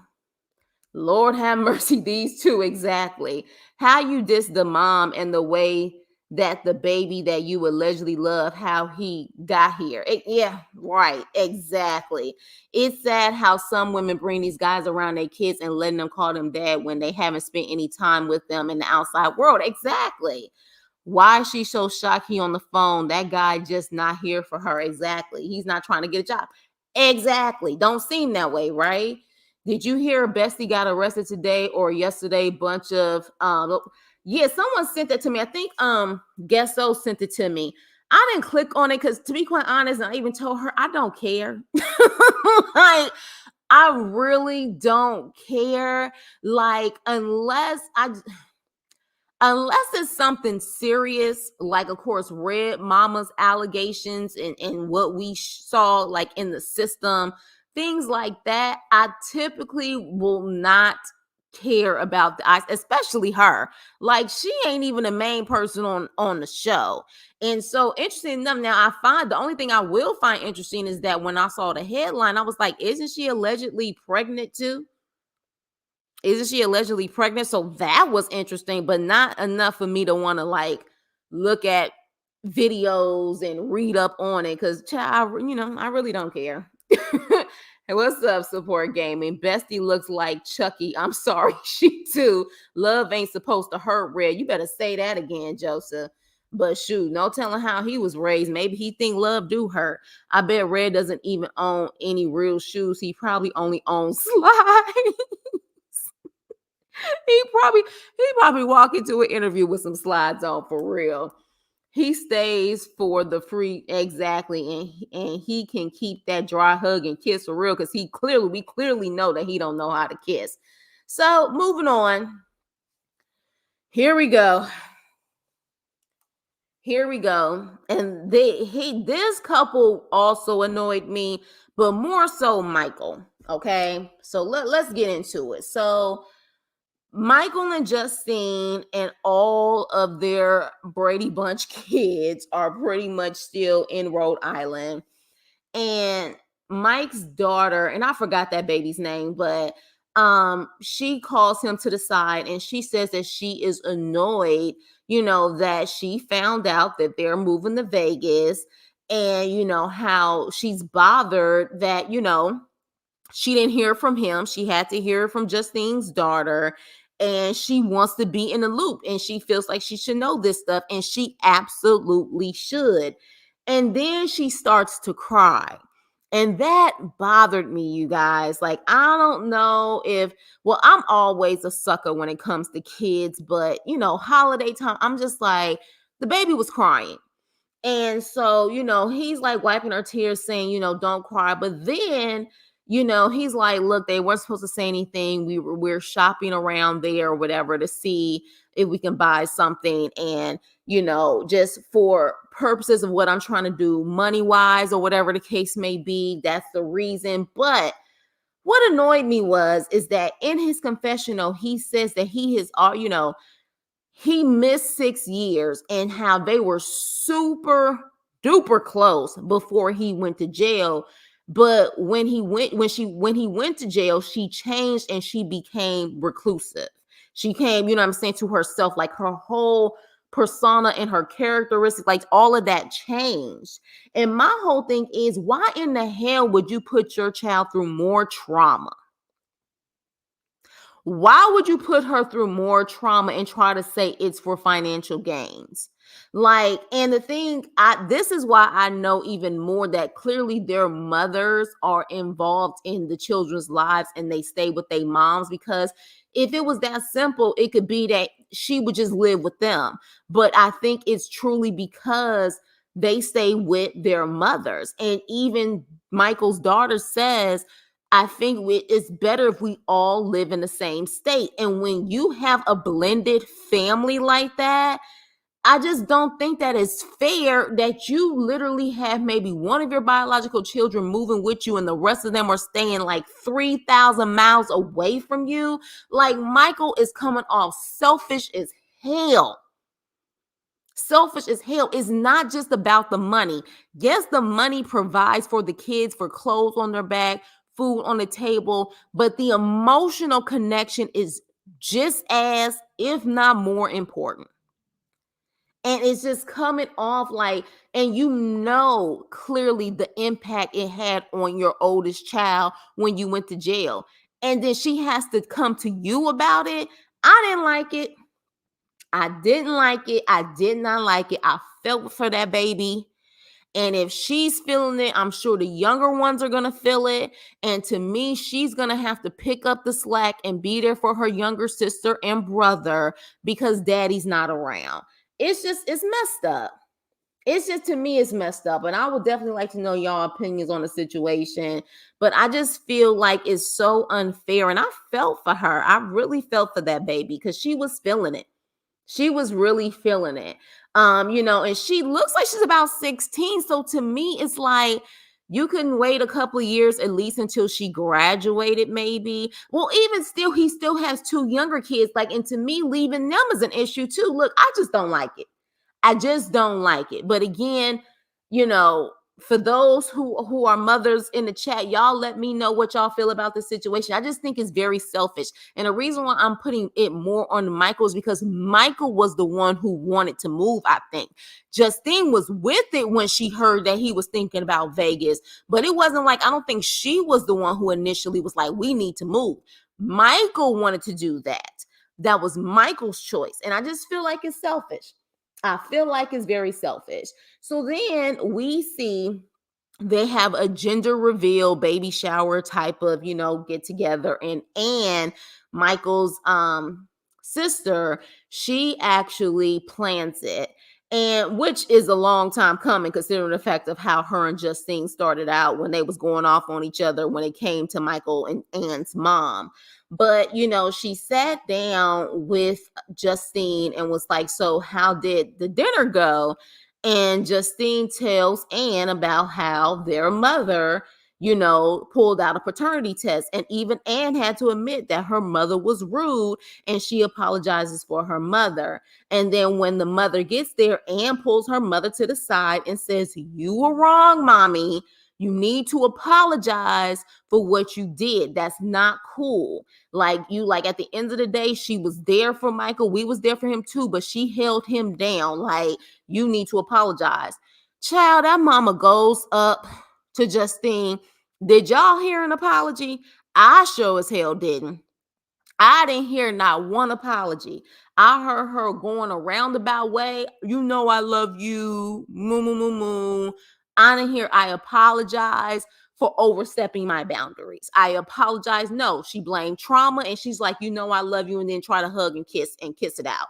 Lord have mercy, these two, exactly. How you diss the mom and the way that the baby that you allegedly love, how he got here. Yeah, right, exactly. It's sad how some women bring these guys around their kids and letting them call them dad when they haven't spent any time with them in the outside world. Exactly. Why is she so shocked he on the phone? That guy just not here for her. Exactly. He's not trying to get a job. Exactly. Don't seem that way, right? Did you hear Bestie got arrested today or yesterday? Bunch of yeah, someone sent that to me. I think Gesso sent it to me. I didn't click on it because, to be quite honest, I even told her I don't care. Like, I really don't care. Like, unless it's something serious, like, of course, Red Mama's allegations and what we saw, like, in the system, things like that, I typically will not care about the eyes, especially her. Like, she ain't even the main person on the show. And so, interesting enough, now I find the only thing I will find interesting is that when I saw the headline, I was like, isn't she allegedly pregnant too? Isn't she allegedly pregnant? So that was interesting, but not enough for me to want to like look at videos and read up on it. Cause child, I really don't care. Hey, what's up, Support Gaming? Bestie looks like Chucky. I'm sorry, she too. Love ain't supposed to hurt, Red. You better say that again, Joseph. But shoot, no telling how he was raised. Maybe he think love do hurt. I bet Red doesn't even own any real shoes. He probably only owns slides. he probably walk into an interview with some slides on for real. He stays for the free, exactly, and he can keep that dry hug and kiss for real because we clearly know that he don't know how to kiss. So moving on. Here we go. And this couple also annoyed me, but more so Michael. Okay, so let's get into it. So Michael and Justine and all of their Brady Bunch kids are pretty much still in Rhode Island. And Mike's daughter, and I forgot that baby's name, but she calls him to the side and she says that she is annoyed, that she found out that they're moving to Vegas, and how she's bothered that she didn't hear from him. She had to hear from Justine's daughter, and she wants to be in the loop, and she feels like she should know this stuff, and she absolutely should. And then she starts to cry. And that bothered me, you guys. Like, I don't know well, I'm always a sucker when it comes to kids, but holiday time, I'm just like, the baby was crying. And so, he's like wiping her tears, saying, don't cry. But then, he's like, look, they weren't supposed to say anything. We're shopping around there or whatever to see if we can buy something. And, just for purposes of what I'm trying to do money wise or whatever the case may be, that's the reason. But what annoyed me is that in his confessional, he says that he missed 6 years and how they were super duper close before he went to jail. But when he went to jail, she changed and she became reclusive. She came, to herself, like her whole persona and her characteristics, like all of that changed. And my whole thing is, why in the hell would you put your child through more trauma? Why would you put her through more trauma and try to say it's for financial gains? And the thing, this is why I know even more that clearly their mothers are involved in the children's lives and they stay with their moms, because if it was that simple, it could be that she would just live with them. But I think it's truly because they stay with their mothers. And even Michael's daughter says, I think it's better if we all live in the same state. And when you have a blended family like that, I just don't think that it's fair that you literally have maybe one of your biological children moving with you and the rest of them are staying like 3,000 miles away from you. Like, Michael is coming off selfish as hell. Selfish as hell. Is not just about the money. Yes, the money provides for the kids, for clothes on their back, food on the table, but the emotional connection is just as, if not more important. And it's just coming off like, and clearly the impact it had on your oldest child when you went to jail. And then she has to come to you about it. I didn't like it. I didn't like it. I did not like it. I felt for that baby. And if she's feeling it, I'm sure the younger ones are going to feel it. And to me, she's going to have to pick up the slack and be there for her younger sister and brother because daddy's not around. It's messed up. To me, it's messed up. And I would definitely like to know y'all opinions on the situation. But I just feel like it's so unfair. And I felt for her. I really felt for that baby because she was feeling it. She was really feeling it. And she looks like she's about 16. So to me, it's like, you can wait a couple of years at least until she graduated, maybe. Well, even still, he still has 2 younger kids. And to me, leaving them is an issue too. Look, I just don't like it. I just don't like it. But again, for those who are mothers in the chat, y'all let me know what y'all feel about the situation. I just think it's very selfish. And the reason why I'm putting it more on Michael is because Michael was the one who wanted to move, I think. Justine was with it when she heard that he was thinking about Vegas. But it wasn't like, I don't think she was the one who initially was like, we need to move. Michael wanted to do that. That was Michael's choice. And I just feel like it's selfish. I feel like it's very selfish. So then we see they have a gender reveal baby shower type of, get together, and Michael's sister, she actually plans it, and which is a long time coming considering the fact of how her and Justine started out when they was going off on each other when it came to Michael and Anne's mom. But she sat down with Justine and was like, so how did the dinner go? And Justine tells Anne about how their mother, pulled out a paternity test. And even Anne had to admit that her mother was rude, and she apologizes for her mother. And then when the mother gets there, Anne pulls her mother to the side and says, "You were wrong, mommy. You need to apologize for what you did. That's not cool. Like at the end of the day, she was there for Michael. We was there for him too, but she held him down. Like, you need to apologize." Child, that mama goes up to Justine. Did y'all hear an apology? I sure as hell didn't. I didn't hear not one apology. I heard her going a roundabout way. I love you. Moo, moo, moo, moo. I didn't hear I apologize for overstepping my boundaries. I apologize. No, she blamed trauma, and she's like, I love you, and then try to hug and kiss it out.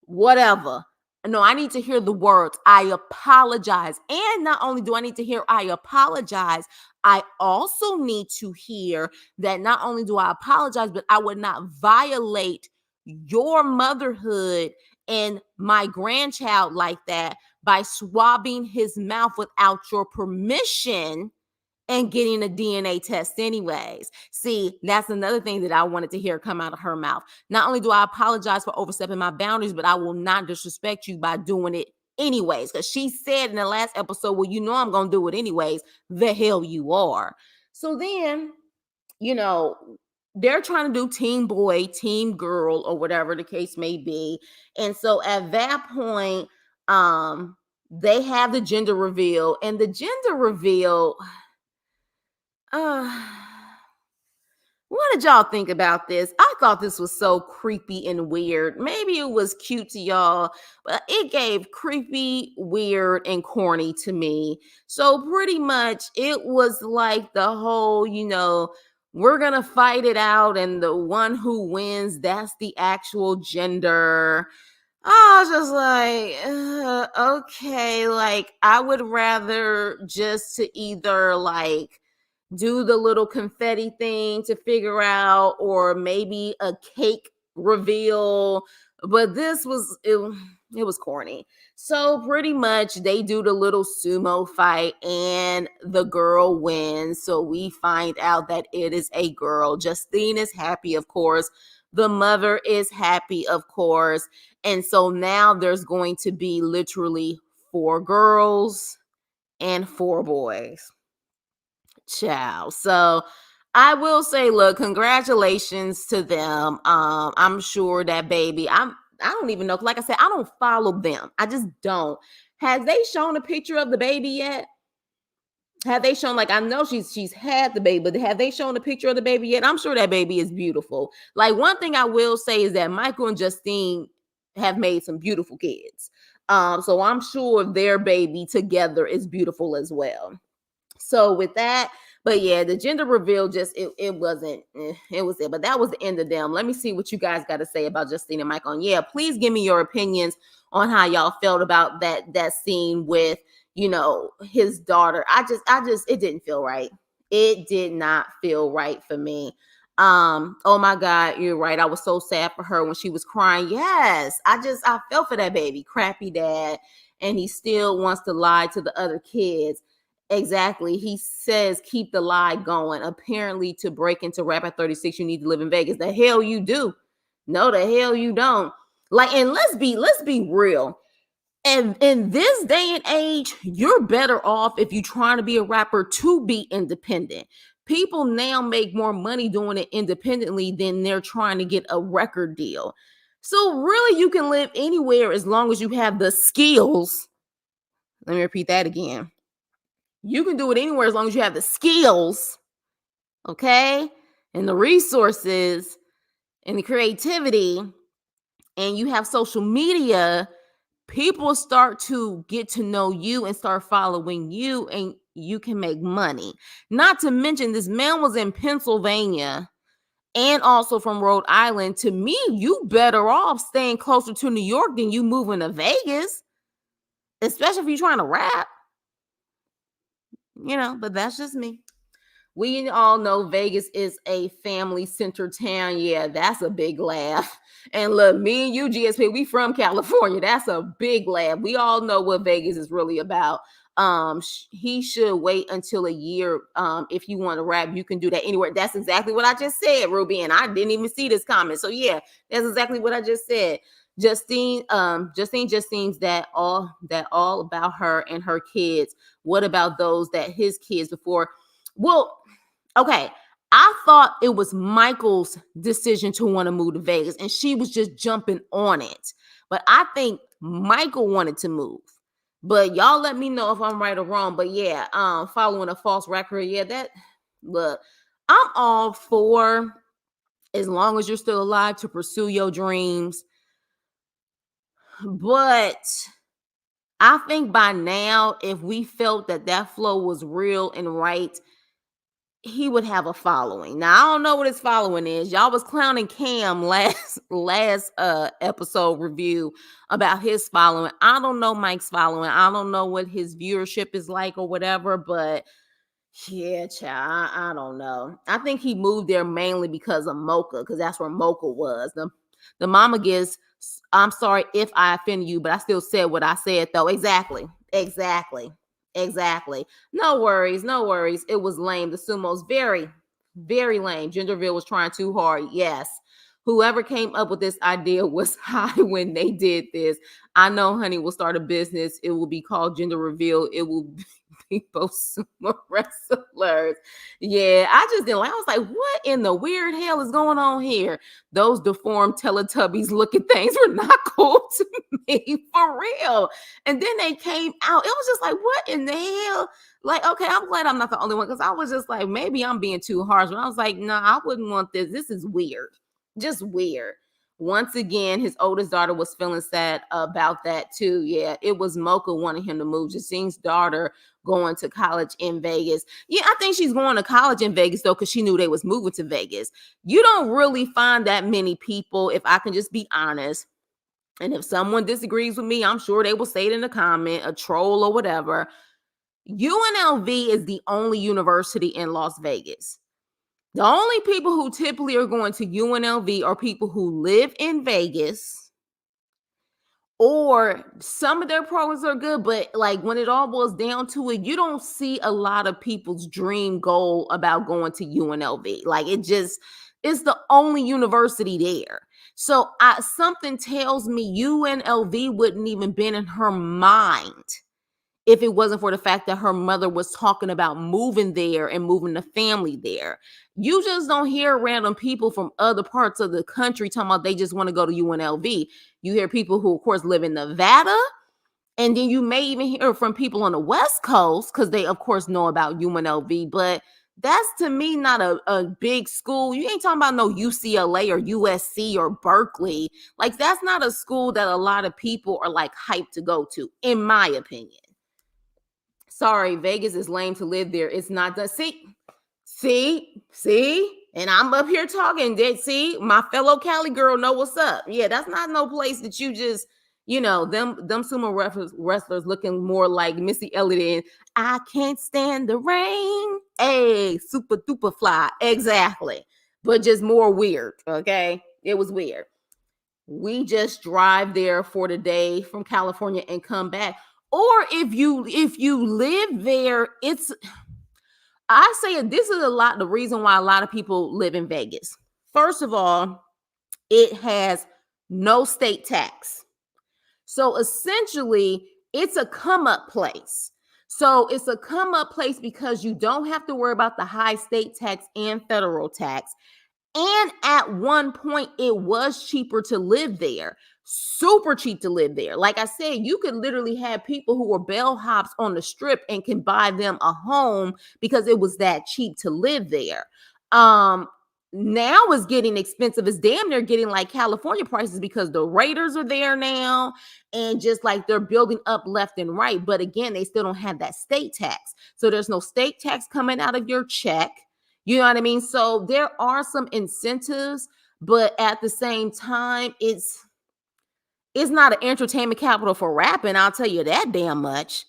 Whatever. No, I need to hear the words, I apologize. And not only do I need to hear I apologize, I also need to hear that not only do I apologize, but I would not violate your motherhood and my grandchild like that by swabbing his mouth without your permission and getting a DNA test anyways. See, that's another thing that I wanted to hear come out of her mouth. Not only do I apologize for overstepping my boundaries, but I will not disrespect you by doing it anyways. Because she said in the last episode, well, I'm going to do it anyways. The hell you are. So then, they're trying to do team boy, team girl, or whatever the case may be. And so at that point, they have the gender reveal, and the gender reveal, uh, what did y'all think about this? I thought this was so creepy and weird. Maybe it was cute to y'all, but it gave creepy, weird, and corny to me. So pretty much it was like the whole, we're going to fight it out, and the one who wins, that's the actual gender. I was just like, okay, like I would rather just to either like do the little confetti thing to figure out, or maybe a cake reveal. But this was it was corny. So pretty much they do the little sumo fight, and the girl wins. So we find out that it is a girl. Justine is happy, of course. The mother is happy, of course. And so now there's going to be literally 4 girls and 4 boys. Ciao. So I will say, look, congratulations to them. I'm sure that baby, I don't even know. Like I said, I don't follow them. I just don't. Has they shown a picture of the baby yet? Have they shown, like, I know she's had the baby, but have they shown a picture of the baby yet? I'm sure that baby is beautiful. Like, one thing I will say is that Michael and Justine have made some beautiful kids. So I'm sure their baby together is beautiful as well. So with that, but yeah, the gender reveal just it wasn't it was it, but that was the end of them. Let me see what you guys got to say about Justine and Michael. And yeah, please give me your opinions on how y'all felt about that scene with his daughter. I just it didn't feel right. It did not feel right for me. Oh my God, you're right. I was so sad for her when she was crying. Yes, I felt for that baby. Crappy dad, and he still wants to lie to the other kids. Exactly. He says, keep the lie going. Apparently, to break into rap at 36, you need to live in Vegas. The hell you do. No, the hell you don't. Like, and let's be real. And in this day and age, you're better off if you're trying to be a rapper to be independent. People now make more money doing it independently than they're trying to get a record deal. So really, you can live anywhere as long as you have the skills. Let me repeat that again. You can do it anywhere as long as you have the skills, okay? And the resources and the creativity, and you have social media people start to get to know you and start following you, and you can make money. Not to mention, this man was in Pennsylvania and also from Rhode Island. To me, you better off staying closer to New York than you moving to Vegas, especially if you're trying to rap, but that's just me. We all know Vegas is a family-centered town. Yeah, that's a big laugh. And look, me and you, GSP, we from California. That's a big laugh. We all know what Vegas is really about. He should wait until a year. If you want to rap, you can do that anywhere. That's exactly what I just said, Ruby, and I didn't even see this comment. So yeah, that's exactly what I just said. Justine just seems that all about her and her kids. What about those that his kids before? Well, okay, I thought it was Michael's decision to want to move to Vegas, and she was just jumping on it. But I think Michael wanted to move. But y'all let me know if I'm right or wrong. But yeah, following a false record, look, I'm all for, as long as you're still alive, to pursue your dreams. But I think by now, if we felt that flow was real and right, he would have a following. Now, I don't know what his following is. Y'all was clowning Cam last episode review about his following. I don't know Mike's following. I don't know what his viewership is like or whatever, but yeah, child, I don't know. I think he moved there mainly because of Mocha, because that's where Mocha was. The mama gives, I'm sorry if I offended you, but I still said what I said, though. Exactly. No worries. It was lame. The sumo's very, very lame. Genderville was trying too hard. Yes. Whoever came up with this idea was high when they did this. I know Honey will start a business. It will be called Gender Reveal. It will be both sumo wrestlers. Yeah, I just didn't like. I was like, what in the weird hell is going on here? Those deformed Teletubbies looking things were not cool to me, for real. And then they came out. It was just like, what in the hell? Like, okay, I'm glad I'm not the only one, because I was just like, maybe I'm being too harsh. But I was like, no, I wouldn't want this. This is weird. Just weird. Once again, his oldest daughter was feeling sad about that too. Yeah, it was Mocha wanting him to move. Justine's daughter going to college in Vegas. Yeah, I think she's going to college in Vegas though, because she knew they was moving to Vegas. You don't really find that many people, if I can just be honest. And if someone disagrees with me, I'm sure they will say it in the comment, a troll or whatever. UNLV is the only university in Las Vegas. The only people who typically are going to UNLV are people who live in Vegas, or some of their programs are good, but like when it all boils down to it, you don't see a lot of people's dream goal about going to UNLV. Like it's the only university there. So something tells me UNLV wouldn't even been in her mind if it wasn't for the fact that her mother was talking about moving there and moving the family there. You just don't hear random people from other parts of the country talking about they just want to go to UNLV. You hear people who, of course, live in Nevada. And then you may even hear from people on the West Coast, because they, of course, know about UNLV. But that's, to me, not a big school. You ain't talking about no UCLA or USC or Berkeley. Like, that's not a school that a lot of people are, like, hyped to go to, in my opinion. Sorry, Vegas is lame to live there. It's not the see, and I'm up here talking. See, my fellow Cali girl know what's up. Yeah, that's not no place that you just, them sumo wrestlers looking more like Missy Elliott and I Can't Stand the Rain. Hey, super duper fly. Exactly. But just more weird. Okay. It was weird. We just drive there for the day from California and come back. Or if you live there, I say this is the reason why a lot of people live in Vegas. First of all, it has no state tax. So essentially, it's a come up place. So it's a come up place because you don't have to worry about the high state tax and federal tax. And at one point, it was cheaper to live there. Super cheap to live there. Like I said, you could literally have people who were bellhops on the strip and can buy them a home because it was that cheap to live there. now it's getting expensive. It's damn near getting like California prices because the Raiders are there now, and just like they're building up left and right. But again, they still don't have that state tax. So there's no state tax coming out of your check. You know what I mean? So there are some incentives, but at the same time, it's not an entertainment capital for rapping. I'll tell you that damn much.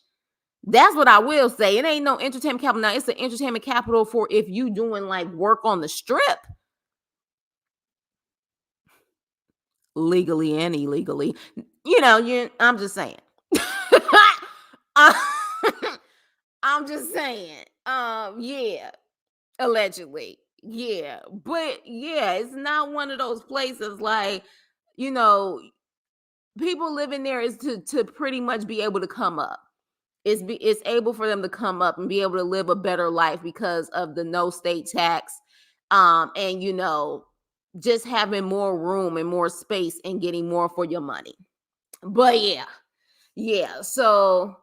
That's what I will say. It ain't no entertainment capital. Now it's an entertainment capital for if you doing like work on the strip, legally and illegally. I'm just saying. Uh, I'm just saying. Yeah, allegedly. Yeah. But yeah, it's not one of those places like, you know, people living there is to pretty much be able to come up. It's able for them to come up and be able to live a better life because of the no state tax, and just having more room and more space and getting more for your money. But yeah. So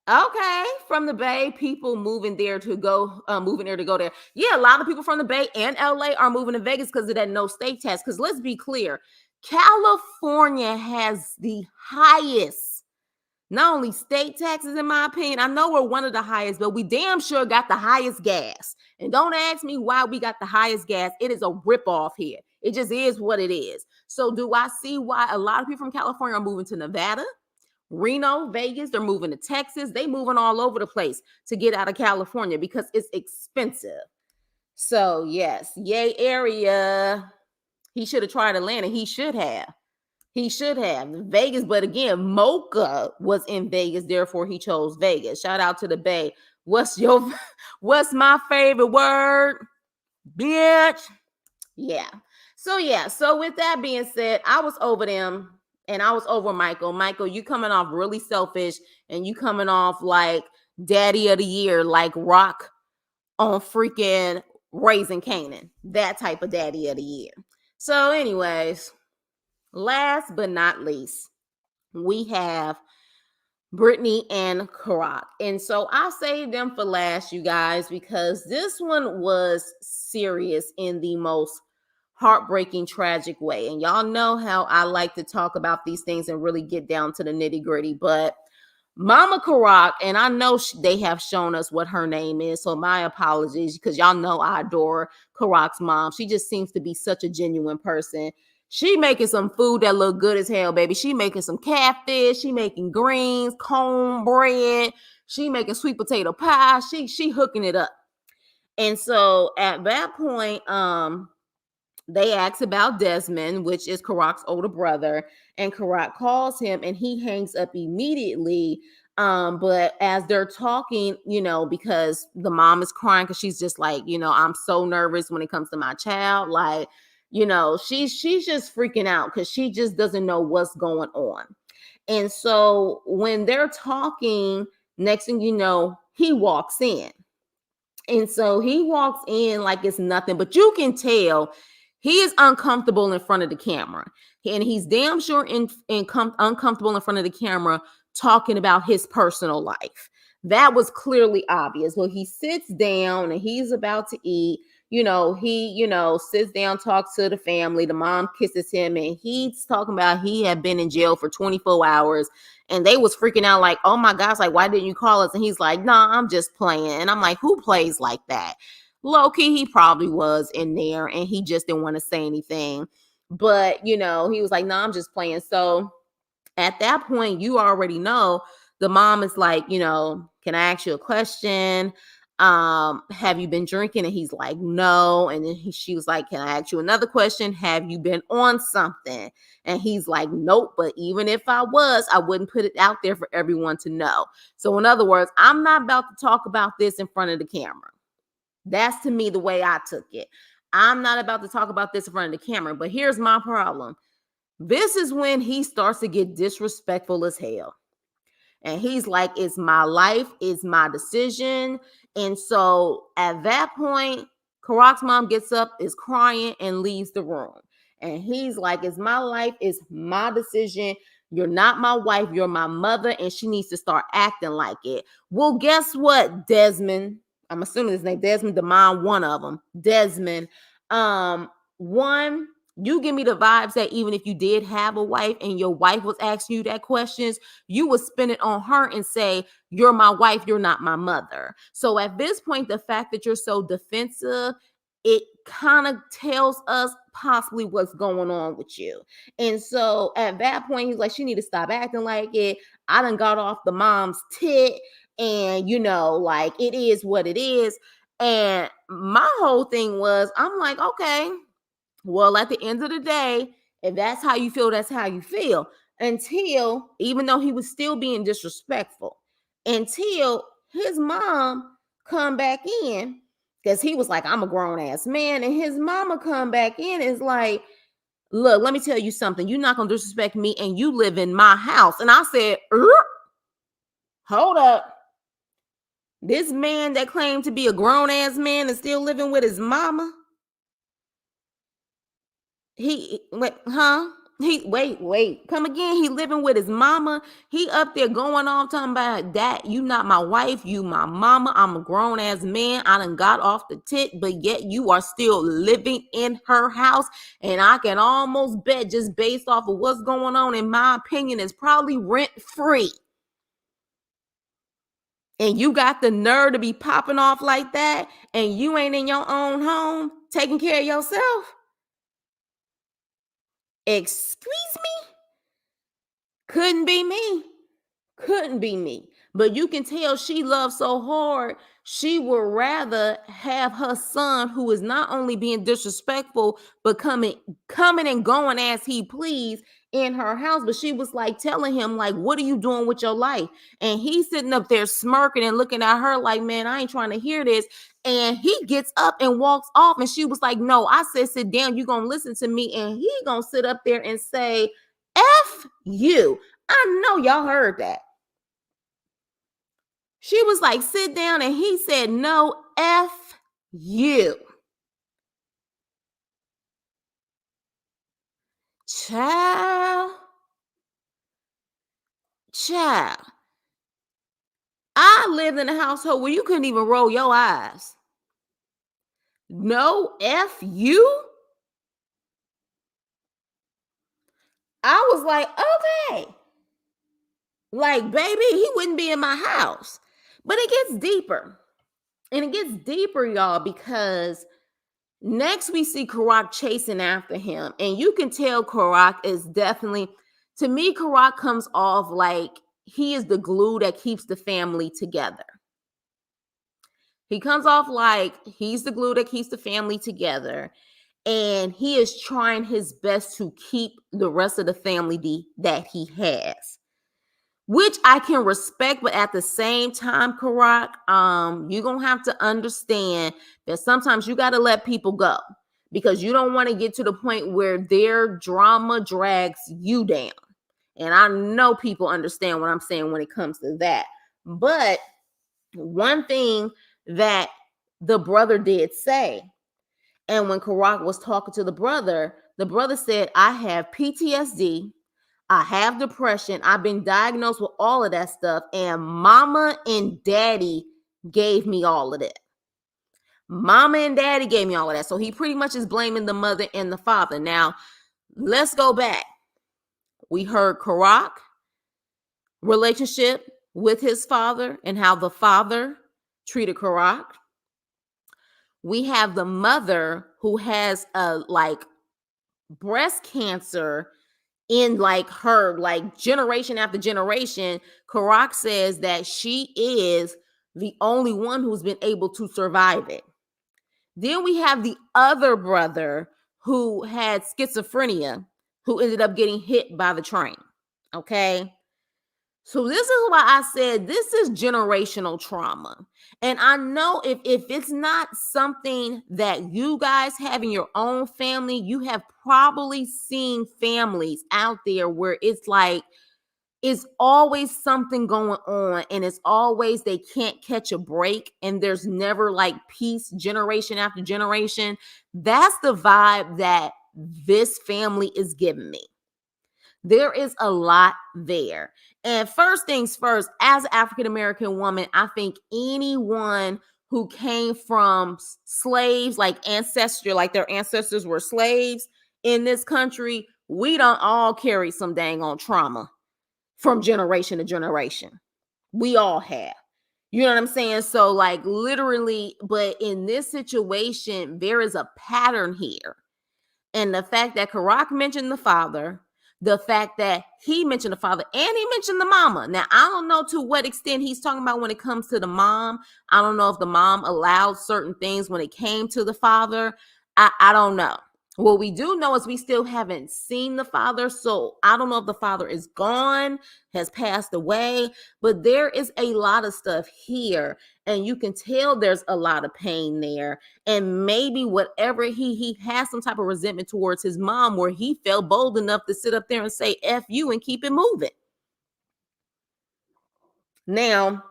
okay, from the Bay, people moving there to go, there. Yeah, a lot of people from the Bay and LA are moving to Vegas because of that no state tax. Because let's be clear, California has the highest, not only state taxes, in my opinion. I know we're one of the highest, but we damn sure got the highest gas. And don't ask me why we got the highest gas. It is a ripoff here. It just is what it is. So do I see why a lot of people from California are moving to Nevada, Reno, Vegas? They're moving to Texas. They moving all over the place to get out of California because it's expensive. So yes, yay area. He should have tried Atlanta. He should have Vegas, but again, Mocha was in Vegas, therefore he chose Vegas. Shout out to the Bay. What's my favorite word? Bitch. Yeah. So with that being said, I was over them and I was over Michael. Michael, you coming off really selfish and you coming off like daddy of the year, like Rock on freaking Raising Canaan. That type of daddy of the year. So anyways, last but not least, we have Britney and Karak. And so I saved them for last, you guys, because this one was serious in the most heartbreaking, tragic way. And y'all know how I like to talk about these things and really get down to the nitty gritty. But Mama Karak, and I know they have shown us what her name is, so my apologies, because y'all know I adore Karak's mom. She just seems to be such a genuine person. She making some food that look good as hell, baby. She making some catfish. She making greens, cornbread. She making sweet potato pie. She hooking it up. And so at that point, they ask about Desmond, which is Karak's older brother, and Karak calls him and he hangs up immediately. But as they're talking, because the mom is crying because she's just like, I'm so nervous when it comes to my child. Like, she's just freaking out because she just doesn't know what's going on. And so when they're talking, next thing you know, he walks in. And so he walks in like it's nothing, but you can tell he is uncomfortable in front of the camera. And he's damn sure uncomfortable in front of the camera talking about his personal life. That was clearly obvious. Well, he sits down and he's about to eat. He sits down, talks to the family. The mom kisses him and he's talking about he had been in jail for 24 hours. And they was freaking out like, oh my gosh, like, why didn't you call us? And he's like, nah, I'm just playing. And I'm like, who plays like that? Low-key, he probably was in there and he just didn't want to say anything. But, he was like, nah, I'm just playing. So at that point, you already know the mom is like, can I ask you a question? Have you been drinking? And he's like, no. And then she was like, can I ask you another question? Have you been on something? And he's like, nope. But even if I was, I wouldn't put it out there for everyone to know. So in other words, I'm not about to talk about this in front of the camera. That's to me the way I took it. I'm not about to talk about this in front of the camera. But here's my problem. This is when he starts to get disrespectful as hell. And he's like, it's my life, it's my decision. And so at that point, Karak's mom gets up, is crying, and leaves the room. And he's like, it's my life, it's my decision. You're not my wife, you're my mother, and she needs to start acting like it. Well, guess what, Desmond? I'm assuming his name, Desmond, the mom, one of them, Desmond. One, you give me the vibes that even if you did have a wife and your wife was asking you that questions, you would spin it on her and say, you're my wife, you're not my mother. So at this point, the fact that you're so defensive, it kind of tells us possibly what's going on with you. And so at that point, he's like, she need to stop acting like it. I done got off the mom's tit, and like, it is what it is. And my whole thing was, I'm like, okay, well, at the end of the day, if that's how you feel, that's how you feel. Until, even though he was still being disrespectful, until his mom come back in, because he was like, I'm a grown ass man. And his mama come back in is like, look, let me tell you something. You're not going to disrespect me, and you live in my house. And I said, hold up. This man that claimed to be a grown ass man is still living with his mama. He wait, huh? Wait, come again. He living with his mama. He up there going off talking about that. You not my wife, you my mama. I'm a grown ass man. I done got off the tit, but yet you are still living in her house. And I can almost bet, just based off of what's going on, in my opinion, is probably rent free. And you got the nerve to be popping off like that, and you ain't in your own home taking care of yourself? Excuse me? Couldn't be me. Couldn't be me. But you can tell she loves so hard, she would rather have her son, who is not only being disrespectful, but coming and going as he please in her house. But she was like telling him, like, what are you doing with your life? And he's sitting up there smirking and looking at her like, man, I ain't trying to hear this. And he gets up and walks off. And she was like, no, I said, sit down. You gonna listen to me. And he gonna sit up there and say, F you. I know y'all heard that. She was like, sit down. And he said, no, F you. Child. I lived in a household where you couldn't even roll your eyes. No, F you. I was like, okay. Like, baby, he wouldn't be in my house. But it gets deeper. And it gets deeper, y'all, because next we see Karak chasing after him. And you can tell Karak is definitely, to me, Karak comes off like he is the glue that keeps the family together. He comes off like he's the glue that keeps the family together. And he is trying his best to keep the rest of the family that he has, which I can respect. But at the same time, Karak, you're going to have to understand that sometimes you got to let people go, because you don't want to get to the point where their drama drags you down. And I know people understand what I'm saying when it comes to that. But one thing that the brother did say, and when Karak was talking to the brother said, I have PTSD. I have depression. I've been diagnosed with all of that stuff. And mama and daddy gave me all of that. Mama and daddy gave me all of that. So he pretty much is blaming the mother and the father. Now, let's go back. We heard Karak relationship with his father and how the father treated Karak. We have the mother who has breast cancer in her generation after generation. Karak says that she is the only one who's been able to survive it. Then we have the other brother who had schizophrenia, who ended up getting hit by the train. Okay. So this is why I said this is generational trauma. And I know if it's not something that you guys have in your own family, you have probably seen families out there where it's like, it's always something going on, and it's always they can't catch a break, and there's never peace generation after generation. That's the vibe that this family is giving me. There is a lot there. And first things first, as an African-American woman, I think anyone who came from slaves, like ancestry, like their ancestors were slaves in this country, we don't all carry some dang on trauma from generation to generation. We all have. You know what I'm saying? So, like, literally, but in this situation, there is a pattern here. And the fact that Karak mentioned the father, the fact that he mentioned the father, and he mentioned the mama. Now, I don't know to what extent he's talking about when it comes to the mom. I don't know if the mom allowed certain things when it came to the father. I don't know. What we do know is we still haven't seen the father. So I don't know if the father is gone, has passed away, but there is a lot of stuff here. And you can tell there's a lot of pain there. And maybe whatever he has some type of resentment towards his mom, where he felt bold enough to sit up there and say F you and keep it moving. Now,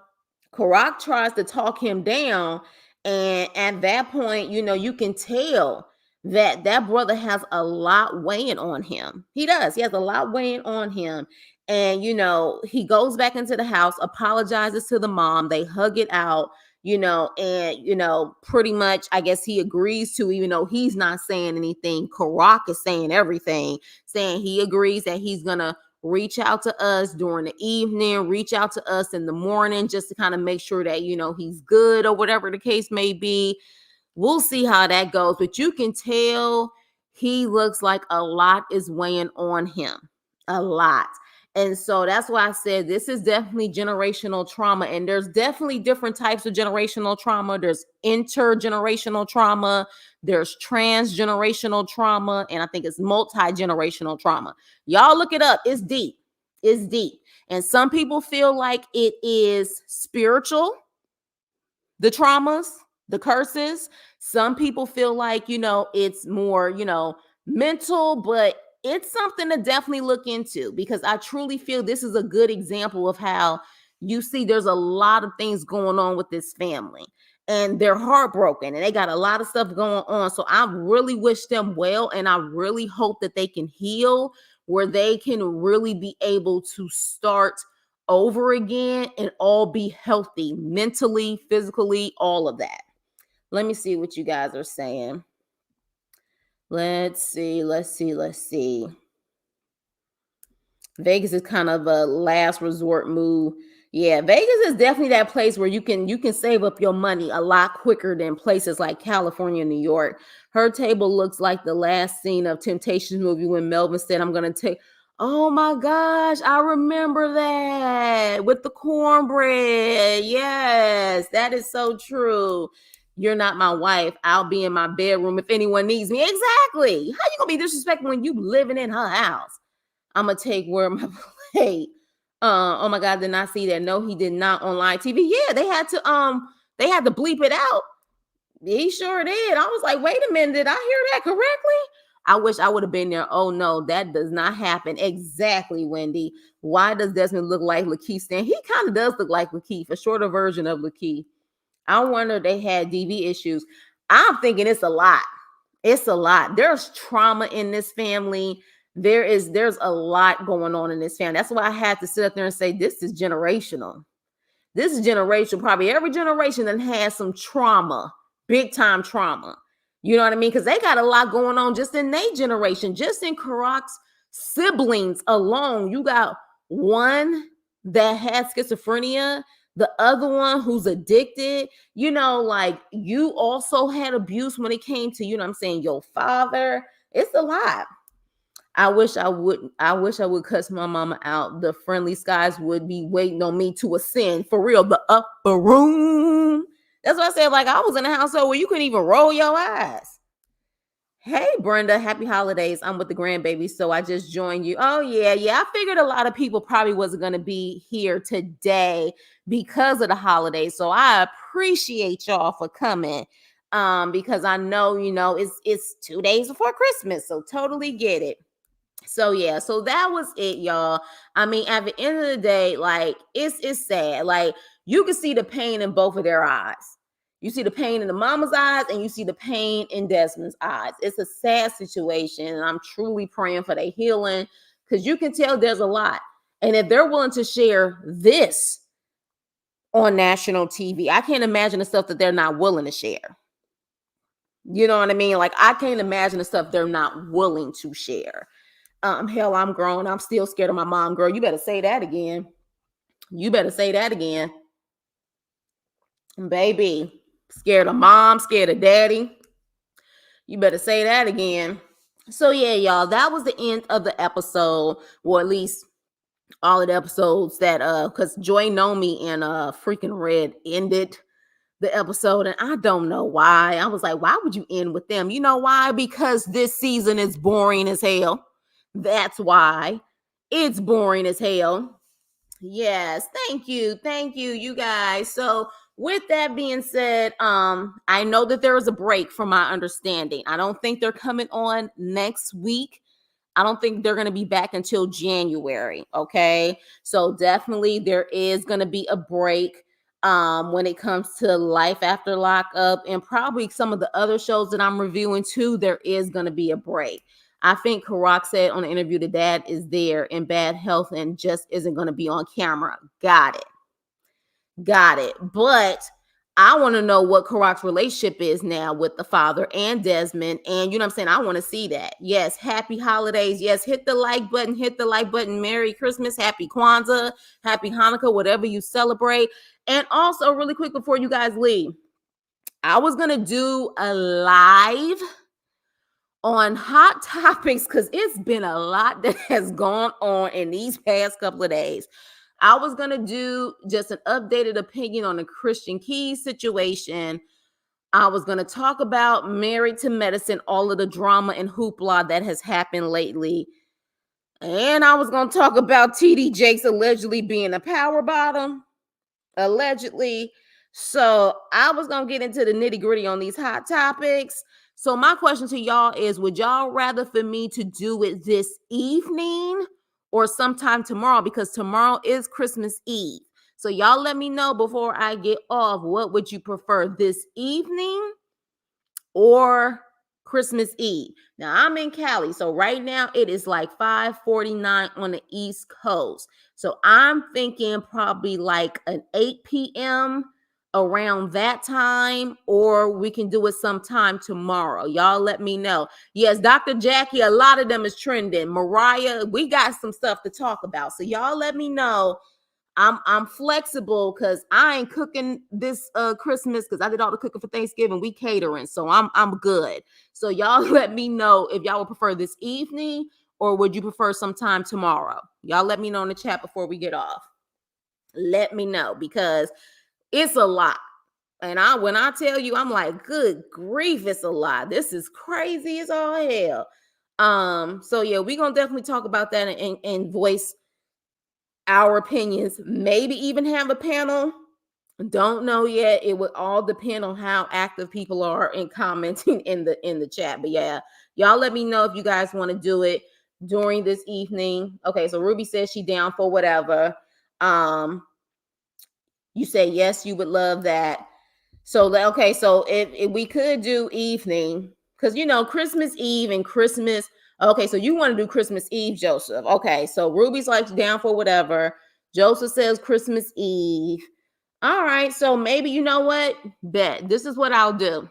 Karak tries to talk him down. And at that point, you can tell that brother has a lot weighing on him. He does. He has a lot weighing on him. And, he goes back into the house, apologizes to the mom. They hug it out, and, pretty much, I guess he agrees to, even though he's not saying anything. Karak is saying everything, saying he agrees that he's going to reach out to us during the evening, reach out to us in the morning, just to kind of make sure that, he's good or whatever the case may be. We'll see how that goes. But you can tell he looks like a lot is weighing on him. A lot. And so that's why I said this is definitely generational trauma. And there's definitely different types of generational trauma. There's intergenerational trauma. There's transgenerational trauma. And I think it's multi-generational trauma. Y'all look it up. It's deep. It's deep. And some people feel like it is spiritual, the traumas, the curses. Some people feel like, it's more, mental, but it's something to definitely look into, because I truly feel this is a good example of how you see there's a lot of things going on with this family, and they're heartbroken and they got a lot of stuff going on. So I really wish them well, and I really hope that they can heal, where they can really be able to start over again and all be healthy mentally, physically, all of that. Let me see what you guys are saying. Let's see. Vegas is kind of a last resort move. Yeah, Vegas is definitely that place where you can save up your money a lot quicker than places like California, New York. Her table looks like the last scene of Temptations movie when Melvin said, "I'm going to take." Oh my gosh, I remember that with the cornbread. Yes, that is so true. You're not my wife. I'll be in my bedroom if anyone needs me. Exactly. How you gonna be disrespectful when you living in her house? I'm gonna take where my plate. Oh my God, did not see that. No, he did not on live TV. Yeah, they had to bleep it out. He sure did. I was like, wait a minute, did I hear that correctly? I wish I would have been there. Oh no, that does not happen. Exactly, Wendy. Why does Desmond look like Lakeith Stan? He kind of does look like Lakeith, a shorter version of Lakeith. I wonder if they had DV issues. I'm thinking it's a lot. It's a lot. There's trauma in this family. There's a lot going on in this family. That's why I had to sit up there and say this is generational. This is generational. Probably every generation that has some trauma, big time trauma. You know what I mean? Because they got a lot going on just in their generation, just in Karak's siblings alone. You got one that had schizophrenia, the other one who's addicted, like you also had abuse when it came to, your father. It's a lot. I wish I would cuss my mama out. The friendly skies would be waiting on me to ascend. For real, the upper room. That's what I said. Like, I was in a household where you couldn't even roll your eyes. Hey, Brenda, happy holidays. I'm with the grandbaby, so I just joined you. Oh, yeah. I figured a lot of people probably wasn't going to be here today because of the holidays. So I appreciate y'all for coming, because I know, it's 2 days before Christmas, so totally get it. So yeah, so that was it, y'all. I mean, at the end of the day, like it's sad. Like you can see the pain in both of their eyes. You see the pain in the mama's eyes, and you see the pain in Desmond's eyes. It's a sad situation, and I'm truly praying for their healing, because you can tell there's a lot. And if they're willing to share this on national TV. I can't imagine the stuff that they're not willing to share. You know what I mean? Like, I can't imagine the stuff they're not willing to share. Hell, I'm grown. I'm still scared of my mom. Girl, you better say that again. You better say that again. Baby, scared of mom, scared of daddy. You better say that again. So yeah, y'all, that was the end of the episode, or at least all of the episodes that because Joy Nomi and freaking Red ended the episode, and I don't know why. I was like, why would you end with them? You know why? Because this season is boring as hell. That's why. It's boring as hell. Yes, thank you, you guys. So with that being said, I know that there is a break from my understanding. I don't think they're coming on next week. I don't think they're going to be back until January. Okay. So definitely there is going to be a break when it comes to Life After Lockup, and probably some of the other shows that I'm reviewing too. There is going to be a break. I think Karak said on the interview the dad is there in bad health and just isn't going to be on camera. Got it. But I want to know what Karak's relationship is now with the father and Desmond. And you know what I'm saying? I want to see that. Yes, happy holidays. Yes, hit the like button. Merry Christmas, happy Kwanzaa, happy Hanukkah, whatever you celebrate. And also, really quick before you guys leave, I was going to do a live on hot topics because it's been a lot that has gone on in these past couple of days. I was going to do just an updated opinion on the Christian Keys situation. I was going to talk about Married to Medicine, all of the drama and hoopla that has happened lately. And I was going to talk about TD Jakes allegedly being a power bottom. Allegedly. So I was going to get into the nitty gritty on these hot topics. So my question to y'all is, would y'all rather for me to do it this evening or sometime tomorrow? Because tomorrow is Christmas Eve. So y'all let me know before I get off, what would you prefer, this evening or Christmas Eve? Now I'm in Cali, so right now it is like 5:49 on the East Coast. So I'm thinking probably like an 8 p.m. around that time, or we can do it sometime tomorrow. Y'all let me know. Yes, Dr. Jackie, a lot of them is trending. Mariah, we got some stuff to talk about. So y'all let me know. I'm flexible because I ain't cooking this Christmas because I did all the cooking for Thanksgiving. We catering, so I'm good. So y'all let me know if y'all would prefer this evening or would you prefer sometime tomorrow. Y'all let me know in the chat before we get off. Let me know because it's a lot. And when I tell you, I'm like, good grief, it's a lot. This is crazy as all hell. So yeah, we're gonna definitely talk about that and voice our opinions, maybe even have a panel. Don't know yet. It would all depend on how active people are in commenting in the chat. But yeah, y'all let me know if you guys want to do it during this evening. Okay, so Ruby says she down for whatever. You say yes, you would love that. So okay, so if we could do evening, because you know Christmas Eve and Christmas. Okay, so you want to do Christmas Eve, Joseph. Okay, so Ruby's like down for whatever. Joseph says Christmas Eve. All right, so maybe you know what? Bet this is what I'll do.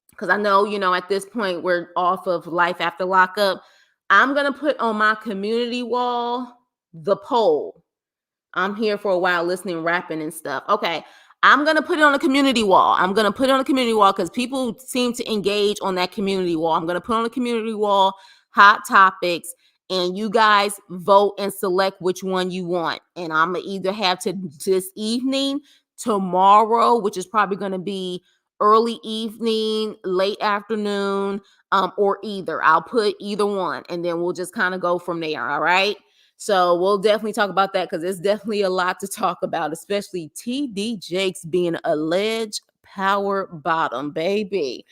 Because I know, you know, at this point we're off of Life After Lockup. I'm gonna put on my community wall the poll. I'm here for a while listening, rapping and stuff. Okay. I'm going to put it on the community wall. Because people seem to engage on that community wall. I'm going to put on the community wall hot topics, and you guys vote and select which one you want. And I'm going to either have to this evening, tomorrow, which is probably going to be early evening, late afternoon, or either. I'll put either one, and then we'll just kind of go from there. All right. So we'll definitely talk about that because it's definitely a lot to talk about, especially TD Jakes being alleged power bottom, baby.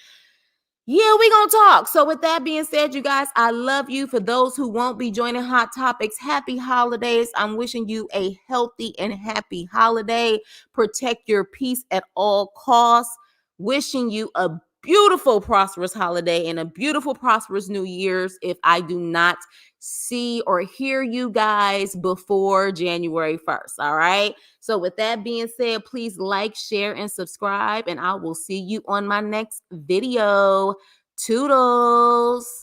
Yeah, we're going to talk. So with that being said, you guys, I love you. For those who won't be joining Hot Topics, happy holidays. I'm wishing you a healthy and happy holiday. Protect your peace at all costs. Wishing you a beautiful, prosperous holiday and a beautiful, prosperous New Year's if I do not see or hear you guys before January 1st. All right. So, with that being said, please like, share, and subscribe, and I will see you on my next video. Toodles.